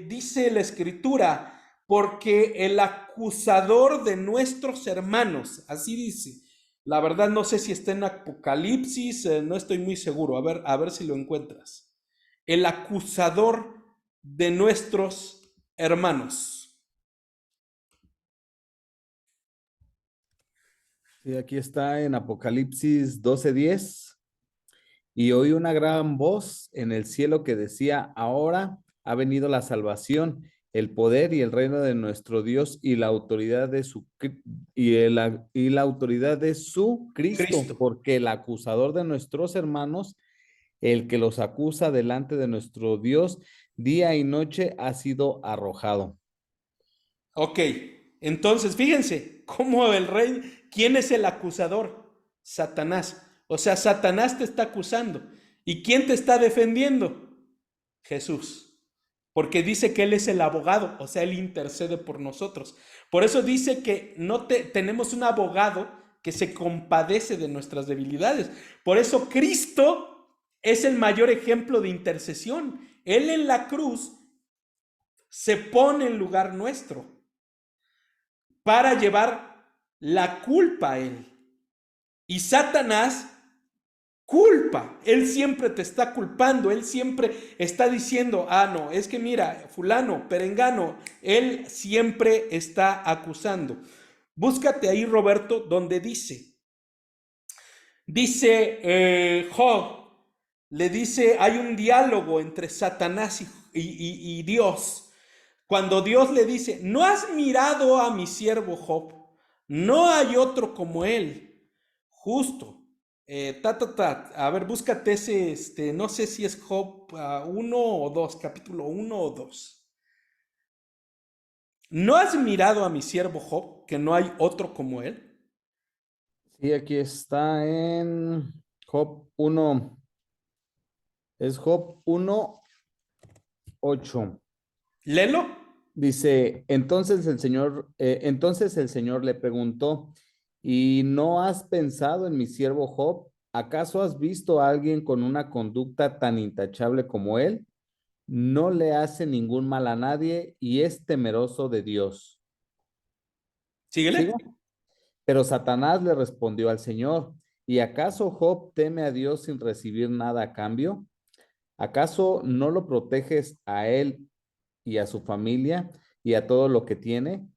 dice la Escritura, porque el acusador de nuestros hermanos, así dice. La verdad no sé si está en Apocalipsis, no estoy muy seguro. A ver si lo encuentras. El acusador de nuestros hermanos. Sí, aquí está en Apocalipsis 12:10. Y oí una gran voz en el cielo que decía, ahora ha venido la salvación, el poder y el reino de nuestro Dios y la autoridad de su autoridad de su Cristo, porque el acusador de nuestros hermanos, el que los acusa delante de nuestro Dios día y noche, ha sido arrojado. Ok, entonces fíjense cómo el rey, ¿quién es el acusador? Satanás. O sea, Satanás te está acusando. ¿Y quién te está defendiendo? Jesús. Porque dice que Él es el abogado, o sea, Él intercede por nosotros. Por eso dice que tenemos un abogado que se compadece de nuestras debilidades. Por eso Cristo es el mayor ejemplo de intercesión. Él en la cruz se pone en lugar nuestro para llevar la culpa a Él. Y Satanás culpa, él siempre te está culpando, él siempre está diciendo, no, es que mira, fulano, perengano, él siempre está acusando. Búscate ahí, Roberto, donde dice Job, le dice, hay un diálogo entre Satanás y Dios. Cuando Dios le dice, ¿no has mirado a mi siervo Job? No hay otro como él, justo, A ver, búscate ese, no sé si es Job 1 o 2, capítulo 1 o 2. ¿No has mirado a mi siervo Job, que no hay otro como él? Sí, aquí está en Job 1, es Job 1:8. Lelo. Dice, entonces el Señor le preguntó, ¿y no has pensado en mi siervo Job? ¿Acaso has visto a alguien con una conducta tan intachable como él? No le hace ningún mal a nadie y es temeroso de Dios. Síguele. ¿Sigo? Pero Satanás le respondió al Señor, ¿y acaso Job teme a Dios sin recibir nada a cambio? ¿Acaso no lo proteges a él y a su familia y a todo lo que tiene?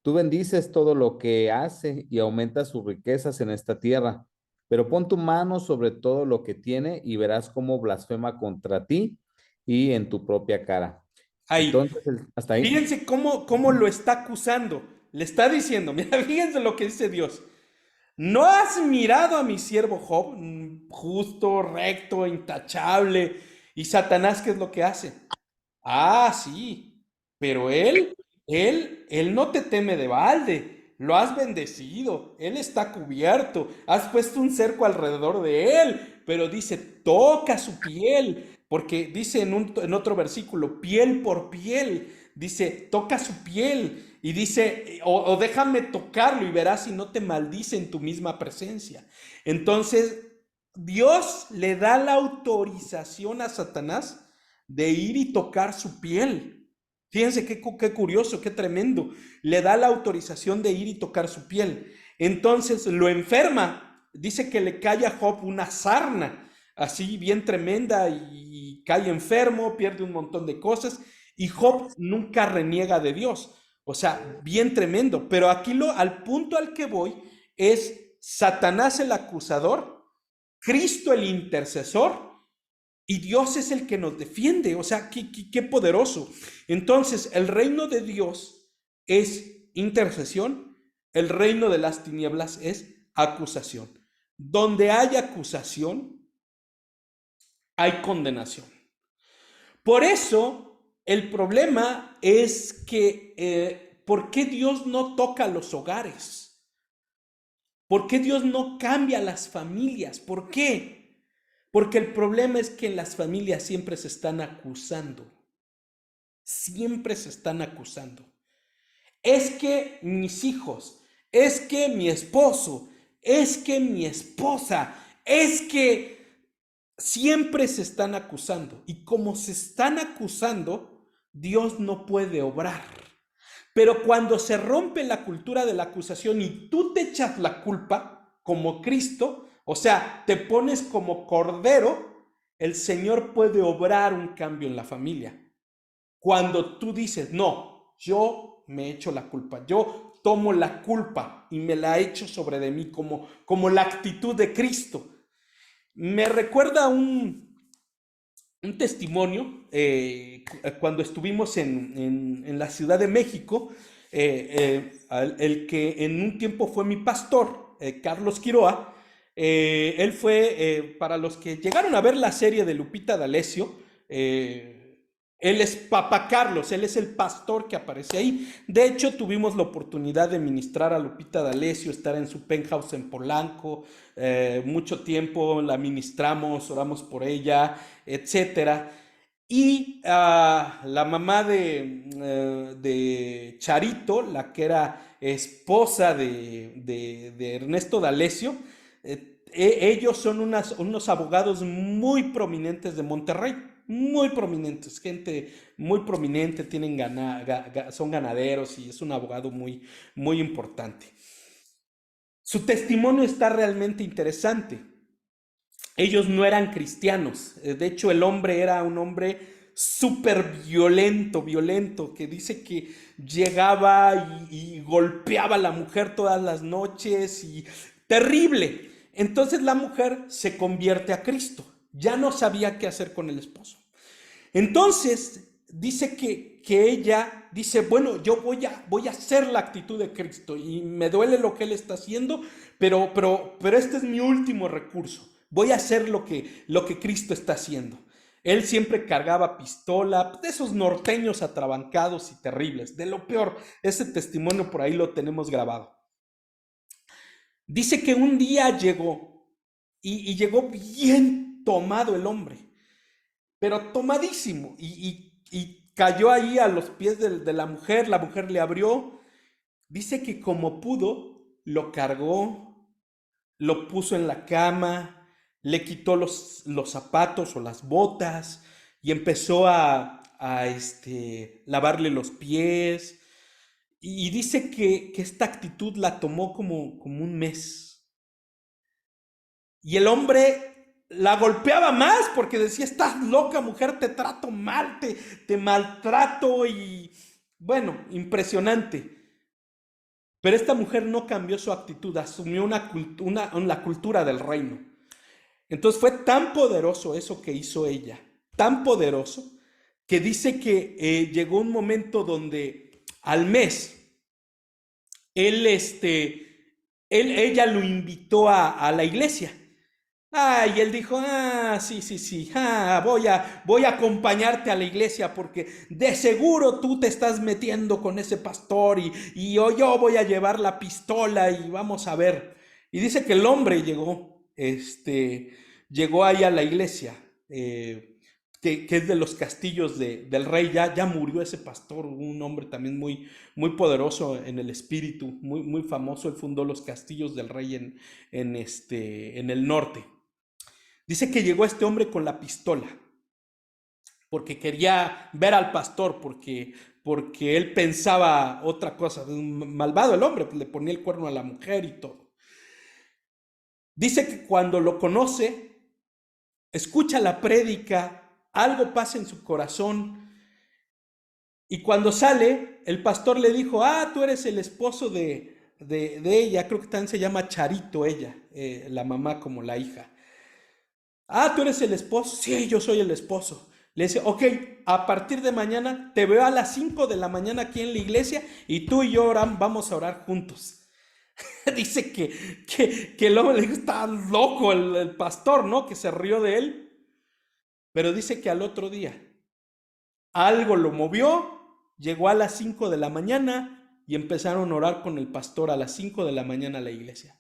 Tú bendices todo lo que hace y aumentas sus riquezas en esta tierra, pero pon tu mano sobre todo lo que tiene y verás cómo blasfema contra ti y en tu propia cara. Ahí. Entonces, hasta ahí. Fíjense cómo lo está acusando. Le está diciendo, mira, fíjense lo que dice Dios. ¿No has mirado a mi siervo Job, justo, recto, intachable? Y Satanás, ¿qué es lo que hace? Ah, sí, pero él no te teme de balde, lo has bendecido, él está cubierto, has puesto un cerco alrededor de él, pero dice, toca su piel, porque dice en otro versículo, piel por piel, dice, toca su piel, y dice, o déjame tocarlo y verás si no te maldice en tu misma presencia. Entonces, Dios le da la autorización a Satanás de ir y tocar su piel. Fíjense qué curioso, qué tremendo. Le da la autorización de ir y tocar su piel. Entonces lo enferma. Dice que le cae a Job una sarna, así bien tremenda, y cae enfermo, pierde un montón de cosas. Y Job nunca reniega de Dios. O sea, bien tremendo. Pero aquí al punto al que voy es Satanás el acusador, Cristo el intercesor, y Dios es el que nos defiende. O sea, qué poderoso. Entonces, el reino de Dios es intercesión, el reino de las tinieblas es acusación. Donde hay acusación, hay condenación. Por eso, el problema es que, ¿por qué Dios no toca los hogares? ¿Por qué Dios no cambia las familias? ¿Por qué? Porque el problema es que en las familias siempre se están acusando. Siempre se están acusando. Es que mis hijos, es que mi esposo, es que mi esposa, es que siempre se están acusando. Y como se están acusando, Dios no puede obrar. Pero cuando se rompe la cultura de la acusación y tú te echas la culpa como Cristo, o sea, te pones como cordero, el Señor puede obrar un cambio en la familia. Cuando tú dices, no, yo me echo la culpa, yo tomo la culpa y me la echo sobre de mí como la actitud de Cristo. Me recuerda un testimonio cuando estuvimos en la Ciudad de México, el que en un tiempo fue mi pastor, Carlos Quiroa. Él fue, para los que llegaron a ver la serie de Lupita D'Alessio, él es Papa Carlos, él es el pastor que aparece ahí. De hecho, tuvimos la oportunidad de ministrar a Lupita D'Alessio, estar en su penthouse en Polanco, mucho tiempo la ministramos, oramos por ella, etcétera. Y la mamá de Charito, la que era esposa de Ernesto D'Alessio, ellos son unos abogados muy prominentes de Monterrey, muy prominentes, gente muy prominente, son ganaderos y es un abogado muy importante. Su testimonio está realmente interesante. Ellos no eran cristianos. De hecho, el hombre era un hombre súper violento, que dice que llegaba y golpeaba a la mujer todas las noches y terrible. Entonces la mujer se convierte a Cristo. Ya no sabía qué hacer con el esposo. Entonces, dice que ella dice, bueno, yo voy a hacer la actitud de Cristo y me duele lo que Él está haciendo, pero este es mi último recurso. Voy a hacer lo que Cristo está haciendo. Él siempre cargaba pistola, de esos norteños atrabancados y terribles, de lo peor. Ese testimonio por ahí lo tenemos grabado. Dice que un día llegó y llegó bien tomado el hombre, pero tomadísimo, y cayó ahí a los pies de la mujer le abrió. Dice que como pudo, lo cargó, lo puso en la cama, le quitó los zapatos o las botas y empezó a lavarle los pies. Y dice que esta actitud la tomó como un mes. Y el hombre la golpeaba más porque decía, estás loca mujer, te trato mal, te maltrato y bueno, impresionante. Pero esta mujer no cambió su actitud, asumió la cultura del reino. Entonces fue tan poderoso eso que hizo ella, tan poderoso, que dice que llegó un momento donde al mes, ella lo invitó a la iglesia. Y él dijo, sí, sí, sí, voy a acompañarte a la iglesia porque de seguro tú te estás metiendo con ese pastor y yo voy a llevar la pistola y vamos a ver. Y dice que el hombre llegó ahí a la iglesia, que es de los castillos del rey. Ya murió ese pastor, un hombre también muy poderoso en el espíritu, muy famoso. Él fundó los castillos del rey en el norte. Dice que llegó este hombre con la pistola, porque quería ver al pastor, porque él pensaba otra cosa. Malvado el hombre, pues le ponía el cuerno a la mujer y todo. Dice que cuando lo conoce, escucha la prédica, algo pasa en su corazón, y cuando sale, el pastor le dijo, tú eres el esposo de ella. Creo que también se llama Charito ella, la mamá como la hija. ¿Tú eres el esposo? Sí, yo soy el esposo. Le dice, ok, a partir de mañana te veo a las 5 de la mañana aquí en la iglesia y tú y yo vamos a orar juntos. Dice que el hombre le dijo, está loco el pastor, ¿no? Que se rió de él. Pero dice que al otro día algo lo movió, llegó a las 5 de la mañana y empezaron a orar con el pastor a las 5 de la mañana a la iglesia.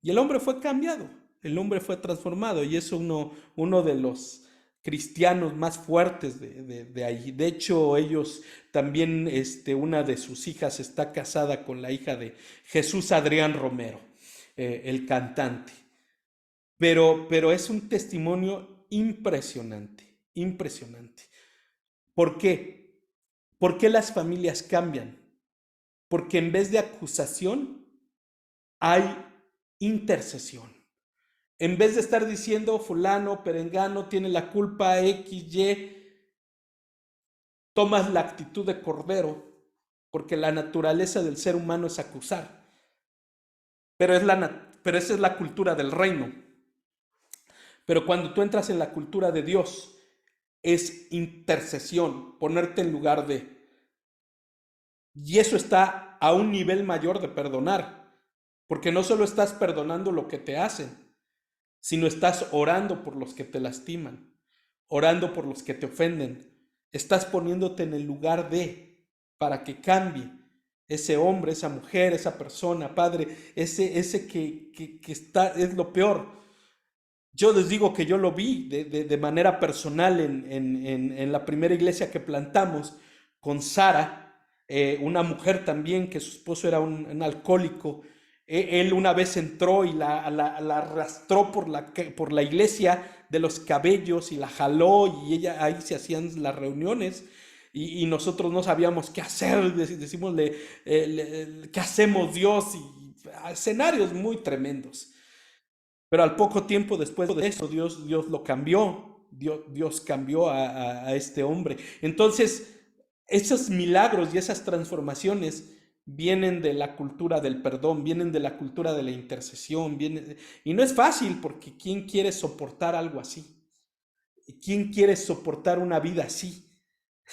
Y el hombre fue cambiado, el hombre fue transformado, y es uno de los cristianos más fuertes de ahí. De hecho, ellos también, una de sus hijas está casada con la hija de Jesús Adrián Romero, el cantante. Pero es un testimonio impresionante, impresionante. ¿Por qué? ¿Por qué las familias cambian? Porque en vez de acusación, hay intercesión. En vez de estar diciendo fulano, perengano tiene la culpa, XY, tomas la actitud de cordero, porque la naturaleza del ser humano es acusar. Pero esa es la cultura del reino. Pero cuando tú entras en la cultura de Dios, es intercesión, ponerte en lugar de. Y eso está a un nivel mayor de perdonar, porque no solo estás perdonando lo que te hacen, sino estás orando por los que te lastiman, orando por los que te ofenden. Estás poniéndote en el lugar para que cambie ese hombre, esa mujer, esa persona, padre, ese que está, es lo peor. Yo les digo que yo lo vi de manera personal en la primera iglesia que plantamos con Sara, una mujer también que su esposo era un alcohólico. Él una vez entró y la arrastró por la iglesia de los cabellos y la jaló, y ahí se hacían las reuniones, y nosotros no sabíamos qué hacer. Decimosle, ¿qué hacemos, Dios? Y escenarios muy tremendos. Pero al poco tiempo después de eso, Dios lo cambió. Dios cambió a este hombre. Entonces, esos milagros y esas transformaciones vienen de la cultura del perdón, vienen de la cultura de la intercesión. Y no es fácil, porque ¿quién quiere soportar algo así? ¿Quién quiere soportar una vida así?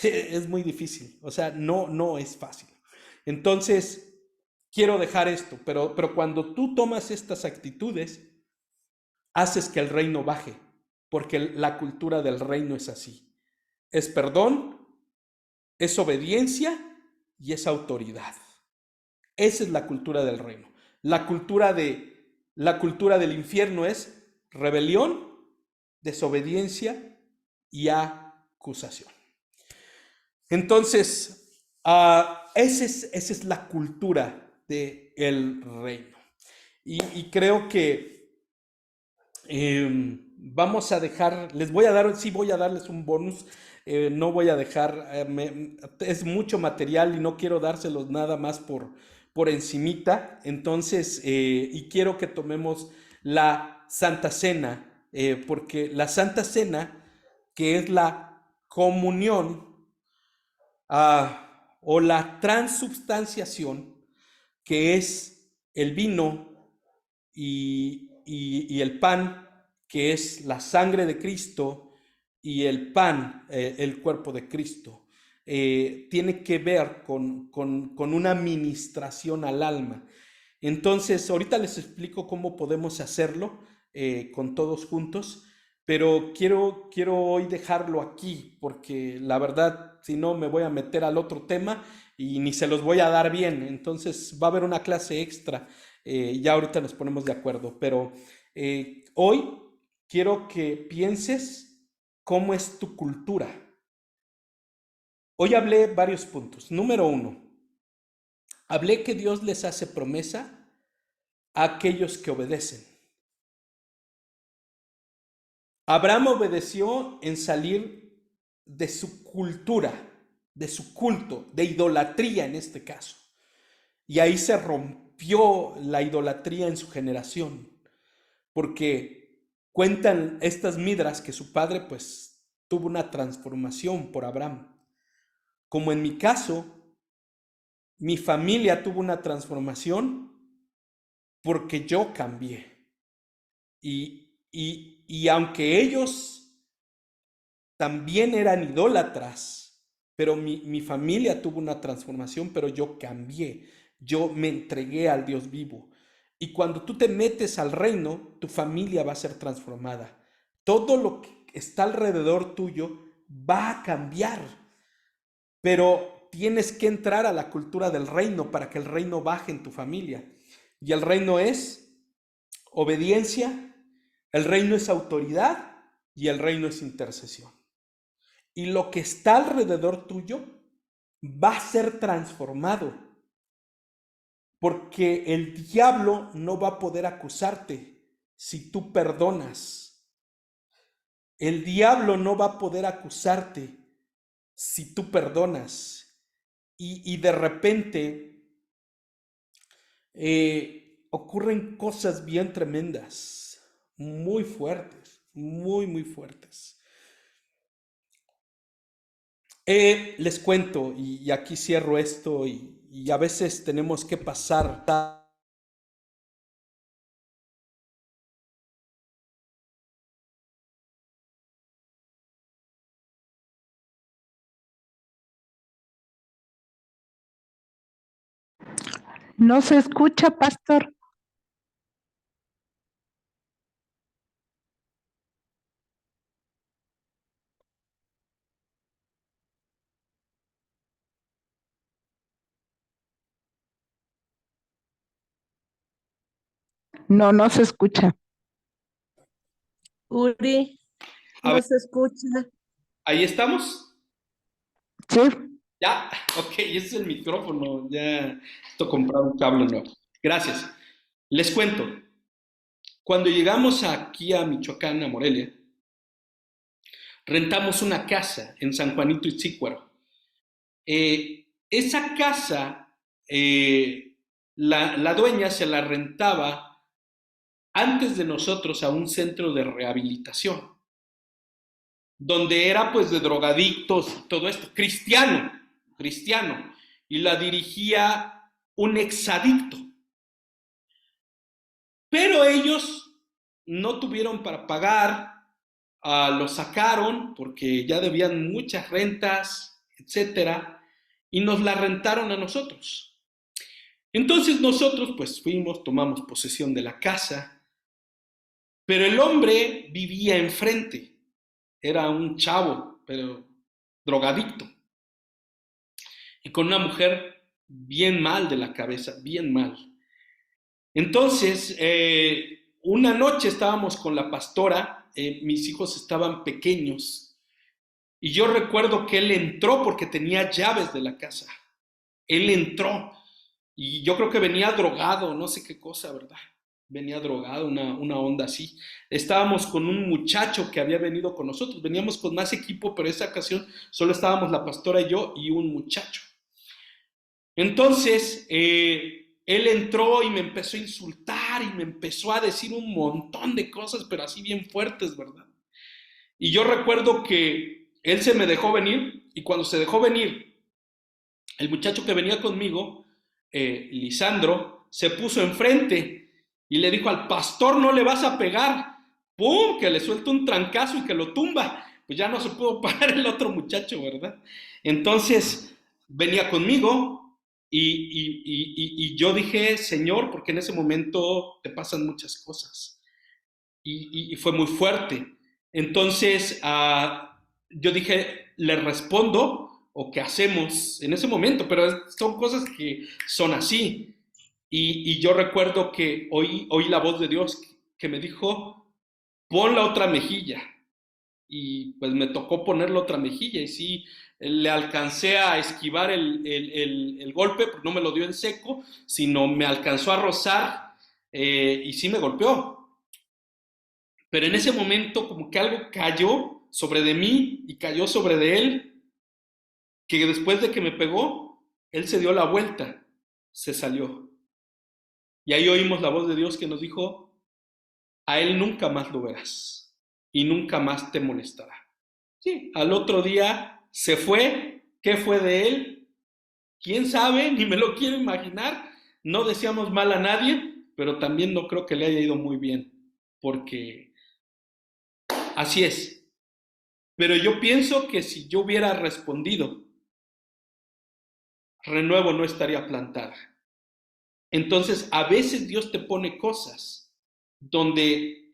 Es muy difícil, o sea, no es fácil. Entonces, quiero dejar esto, pero cuando tú tomas estas actitudes, haces que el reino baje, porque la cultura del reino es así. Es perdón, es obediencia y es autoridad. Esa es la cultura del reino. La cultura del infierno es rebelión, desobediencia y acusación. Entonces, esa es la cultura del reino. Y creo que vamos a dejar, sí voy a darles un bonus, no voy a dejar, es mucho material y no quiero dárselos nada más por encimita, entonces, y quiero que tomemos la Santa Cena, porque la Santa Cena, que es la comunión, o la transubstanciación, que es el vino y el pan, que es la sangre de Cristo, y el pan, el cuerpo de Cristo, tiene que ver con una ministración al alma. Entonces, ahorita les explico cómo podemos hacerlo con todos juntos, pero quiero hoy dejarlo aquí, porque la verdad, si no, me voy a meter al otro tema y ni se los voy a dar bien. Entonces, va a haber una clase extra, ya ahorita nos ponemos de acuerdo, pero hoy quiero que pienses cómo es tu cultura. Hoy hablé varios puntos. Número uno, hablé que Dios les hace promesa a aquellos que obedecen. Abraham obedeció en salir de su cultura, de su culto, de idolatría en este caso. Y ahí se rompió la idolatría en su generación, porque cuentan estas midras que su padre pues tuvo una transformación por Abraham. Como en mi caso, mi familia tuvo una transformación porque yo cambié. Y aunque ellos también eran idólatras, pero mi familia tuvo una transformación, pero yo cambié, yo me entregué al Dios vivo. Y cuando tú te metes al reino, tu familia va a ser transformada. Todo lo que está alrededor tuyo va a cambiar, pero tienes que entrar a la cultura del reino para que el reino baje en tu familia. Y el reino es obediencia, el reino es autoridad y el reino es intercesión. Y lo que está alrededor tuyo va a ser transformado, porque el diablo no va a poder acusarte si tú perdonas. El diablo no va a poder acusarte si tú perdonas. Y de repente ocurren cosas bien tremendas, muy fuertes, muy fuertes. Les cuento, y aquí cierro esto, y a veces tenemos que pasar. No se escucha, pastor. No, no se escucha. Uri, A no ver, se escucha. ¿ahí estamos? Sí, Ya, ok, ese es el micrófono, ya esto comprar un cable nuevo. Gracias. Les cuento, cuando llegamos aquí a Michoacán, a Morelia, rentamos una casa en San Juanito Itzícuaro. Esa casa, la dueña se la rentaba antes de nosotros a un centro de rehabilitación, donde era pues de drogadictos, todo esto, cristiano, y la dirigía un exadicto. Pero ellos no tuvieron para pagar, lo sacaron porque ya debían muchas rentas, etcétera, y nos la rentaron a nosotros. Entonces nosotros pues fuimos, tomamos posesión de la casa, pero el hombre vivía enfrente, era un chavo, pero drogadicto, y con una mujer bien mal de la cabeza, bien mal. Entonces, una noche estábamos con la pastora, mis hijos estaban pequeños, y yo recuerdo que él entró porque tenía llaves de la casa. Él entró, y yo creo que venía drogado, no sé qué cosa, ¿verdad? Venía drogado, una onda así. Estábamos con un muchacho que había venido con nosotros, veníamos con más equipo, pero esa ocasión solo estábamos la pastora y yo y un muchacho. Entonces, él entró y me empezó a insultar y me empezó a decir un montón de cosas, pero así bien fuertes, ¿verdad? Y yo recuerdo que él se me dejó venir, y cuando se dejó venir, el muchacho que venía conmigo, Lisandro, se puso enfrente y le dijo: al pastor no le vas a pegar. ¡Pum! Que le suelta un trancazo y que lo tumba. Pues ya no se pudo parar el otro muchacho, ¿verdad? Entonces venía conmigo y yo dije: Señor, porque en ese momento te pasan muchas cosas. Y fue muy fuerte. Entonces yo dije: ¿le respondo o qué hacemos en ese momento? Pero son cosas que son así. Y yo recuerdo que oí la voz de Dios que me dijo: pon la otra mejilla. Y pues me tocó poner la otra mejilla, y sí, le alcancé a esquivar el golpe, porque no me lo dio en seco, sino me alcanzó a rozar, y sí me golpeó. Pero en ese momento como que algo cayó sobre de mí y cayó sobre de él, que después de que me pegó, él se dio la vuelta, se salió. Y ahí oímos la voz de Dios que nos dijo: a él nunca más lo verás y nunca más te molestará. Sí, al otro día se fue. ¿Qué fue de él? ¿Quién sabe? Ni me lo quiero imaginar. No deseamos mal a nadie, pero también no creo que le haya ido muy bien, porque así es. Pero yo pienso que si yo hubiera respondido, Renuevo no estaría plantada. Entonces, a veces Dios te pone cosas donde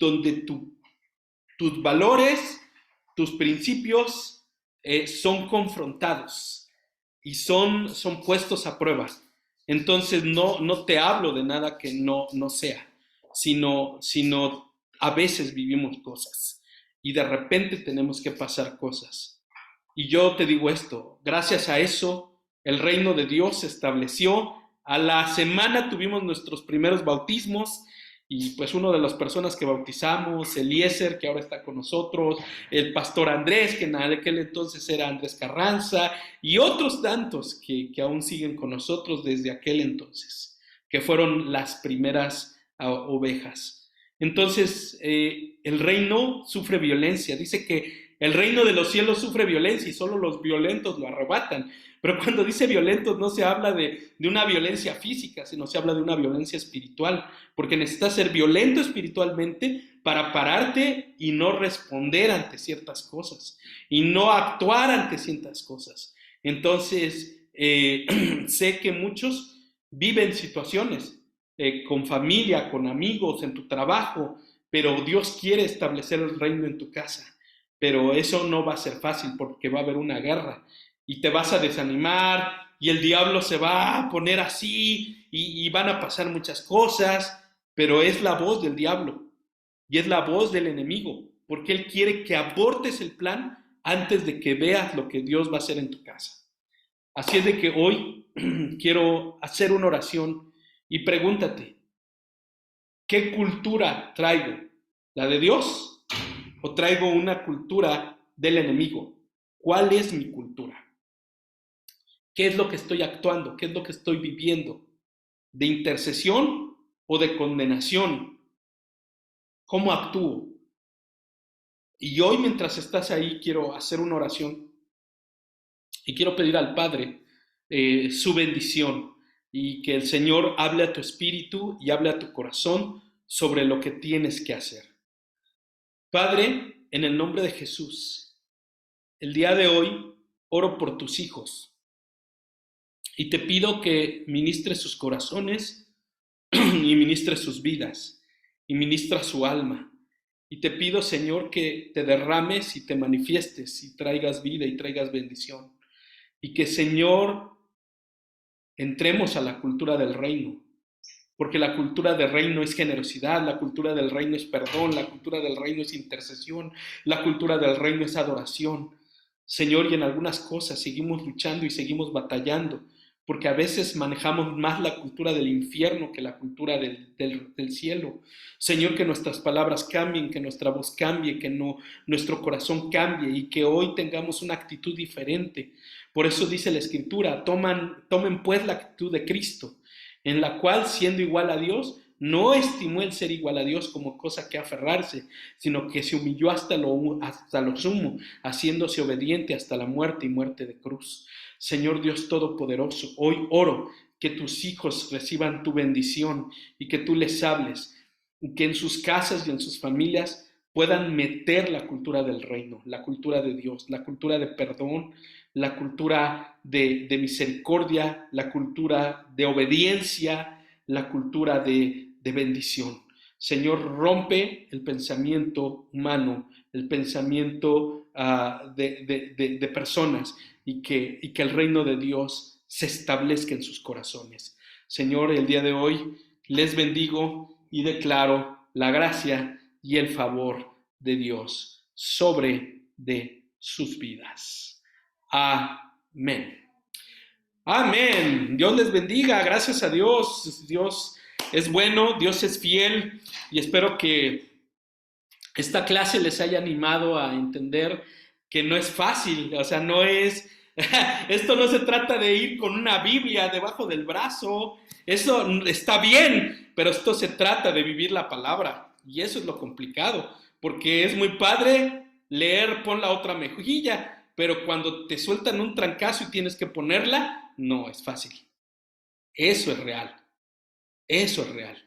tus valores, tus principios son confrontados y son puestos a prueba. Entonces, no te hablo de nada que no sea, sino a veces vivimos cosas y de repente tenemos que pasar cosas. Y yo te digo esto: gracias a eso, el reino de Dios se estableció. A la semana tuvimos nuestros primeros bautismos, y pues una de las personas que bautizamos, Eliezer, que ahora está con nosotros, el pastor Andrés, que en aquel entonces era Andrés Carranza, y otros tantos que aún siguen con nosotros desde aquel entonces, que fueron las primeras ovejas. Entonces, el reino sufre violencia. Dice que el reino de los cielos sufre violencia y solo los violentos lo arrebatan. Pero cuando dice violentos no se habla de una violencia física, sino se habla de una violencia espiritual, porque necesitas ser violento espiritualmente para pararte y no responder ante ciertas cosas, y no actuar ante ciertas cosas. Entonces, sé que muchos viven situaciones con familia, con amigos, en tu trabajo, pero Dios quiere establecer el reino en tu casa. Pero eso no va a ser fácil, porque va a haber una guerra y te vas a desanimar y el diablo se va a poner así y van a pasar muchas cosas, pero es la voz del diablo y es la voz del enemigo, porque él quiere que abortes el plan antes de que veas lo que Dios va a hacer en tu casa. Así es de que hoy quiero hacer una oración y pregúntate: ¿qué cultura traigo? ¿La de Dios o traigo una cultura del enemigo? ¿Cuál es mi cultura? ¿Qué es lo que estoy actuando? ¿Qué es lo que estoy viviendo? ¿De intercesión o de condenación? ¿Cómo actúo? Y hoy, mientras estás ahí, quiero hacer una oración y quiero pedir al Padre su bendición, y que el Señor hable a tu espíritu y hable a tu corazón sobre lo que tienes que hacer. Padre, en el nombre de Jesús, el día de hoy oro por tus hijos y te pido que ministres sus corazones y ministres sus vidas y ministra su alma. Y te pido, Señor, que te derrames y te manifiestes y traigas vida y traigas bendición. Y que, Señor, entremos a la cultura del reino, porque la cultura del reino es generosidad, la cultura del reino es perdón, la cultura del reino es intercesión, la cultura del reino es adoración. Señor, y en algunas cosas seguimos luchando y seguimos batallando, porque a veces manejamos más la cultura del infierno que la cultura del cielo. Señor, que nuestras palabras cambien, que nuestra voz cambie, que nuestro corazón cambie y que hoy tengamos una actitud diferente. Por eso dice la Escritura, tomen pues la actitud de Cristo, en la cual, siendo igual a Dios, no estimó el ser igual a Dios como cosa que aferrarse, sino que se humilló hasta lo sumo, haciéndose obediente hasta la muerte y muerte de cruz. Señor Dios Todopoderoso, hoy oro que tus hijos reciban tu bendición y que tú les hables, y que en sus casas y en sus familias puedan meter la cultura del reino, la cultura de Dios, la cultura de perdón, la cultura de misericordia, la cultura de obediencia, la cultura de bendición. Señor, rompe el pensamiento humano, el pensamiento de personas y que el reino de Dios se establezca en sus corazones. Señor, el día de hoy les bendigo y declaro la gracia y el favor de Dios sobre de sus vidas. Amén. Amén. Dios les bendiga. Gracias a Dios. Dios es bueno, Dios es fiel y espero que esta clase les haya animado a entender que no es fácil. O sea, no es... Esto no se trata de ir con una Biblia debajo del brazo. Eso está bien, pero esto se trata de vivir la palabra y eso es lo complicado, porque es muy padre leer pon la otra mejilla, pero cuando te sueltan un trancazo y tienes que ponerla, no es fácil. Eso es real. Eso es real.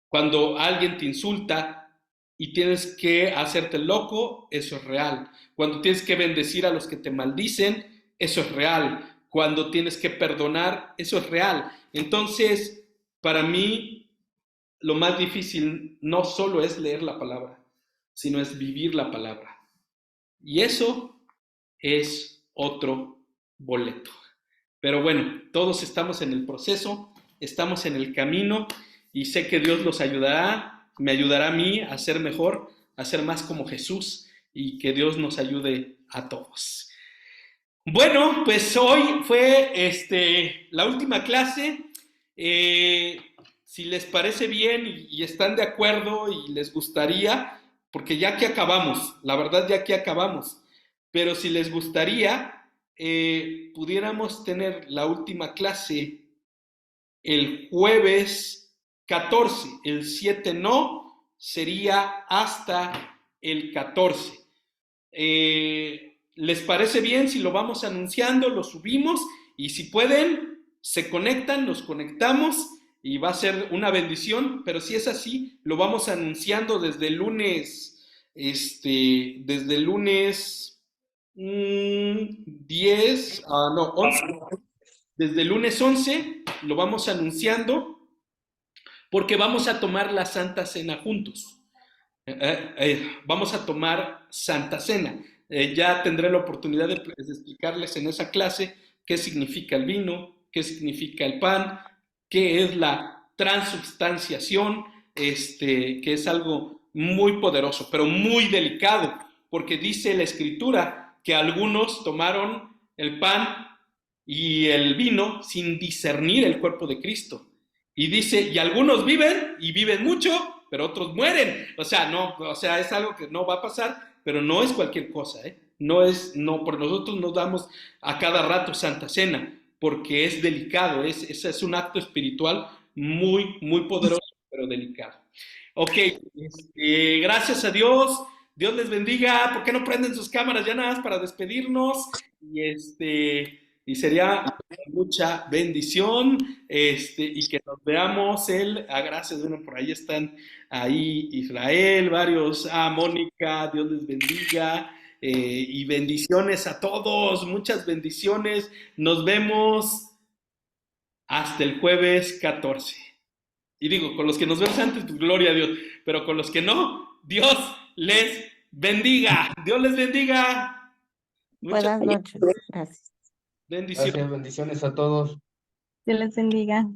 Cuando alguien te insulta y tienes que hacerte loco, eso es real. Cuando tienes que bendecir a los que te maldicen, eso es real. Cuando tienes que perdonar, eso es real. Entonces, para mí, lo más difícil no solo es leer la palabra, sino es vivir la palabra. Y eso es otro boleto. Pero bueno, todos estamos en el proceso, estamos en el camino y sé que Dios los ayudará, me ayudará a mí a ser mejor, a ser más como Jesús y que Dios nos ayude a todos. Bueno, pues hoy fue la última clase. Si les parece bien y están de acuerdo y les gustaría, porque ya que acabamos, la verdad ya que acabamos, pero si les gustaría, pudiéramos tener la última clase el jueves 14, el 7 no, sería hasta el 14. ¿Les parece bien si lo vamos anunciando, lo subimos y si pueden, se conectan, nos conectamos y va a ser una bendición, pero si es así, lo vamos anunciando desde el lunes, desde el lunes 10, no, 11, desde el lunes 11 lo vamos anunciando porque vamos a tomar la Santa Cena juntos. Vamos a tomar Santa Cena. Ya tendré la oportunidad de explicarles en esa clase qué significa el vino, qué significa el pan, qué es la transubstanciación, que es algo muy poderoso, pero muy delicado, porque dice la Escritura que algunos tomaron el pan y el vino sin discernir el cuerpo de Cristo. Y dice, y algunos viven, y viven mucho, pero otros mueren. O sea, es algo que no va a pasar, pero no es cualquier cosa, ¿eh? Por nosotros nos damos a cada rato Santa Cena, porque es delicado, es un acto espiritual muy, muy poderoso, pero delicado. Ok, gracias a Dios, Dios les bendiga. ¿Por qué no prenden sus cámaras ya nada más para despedirnos? Y sería mucha bendición, y que nos veamos gracias, bueno, por ahí están, ahí Israel, varios, Mónica, Dios les bendiga, y bendiciones a todos, muchas bendiciones. Nos vemos hasta el jueves 14. Y digo, con los que nos vemos antes, pues gloria a Dios, pero con los que no, Dios les bendiga. Dios les bendiga. Muchas Buenas noches. Gracias. bendiciones. Gracias, bendiciones a todos. Dios les bendiga.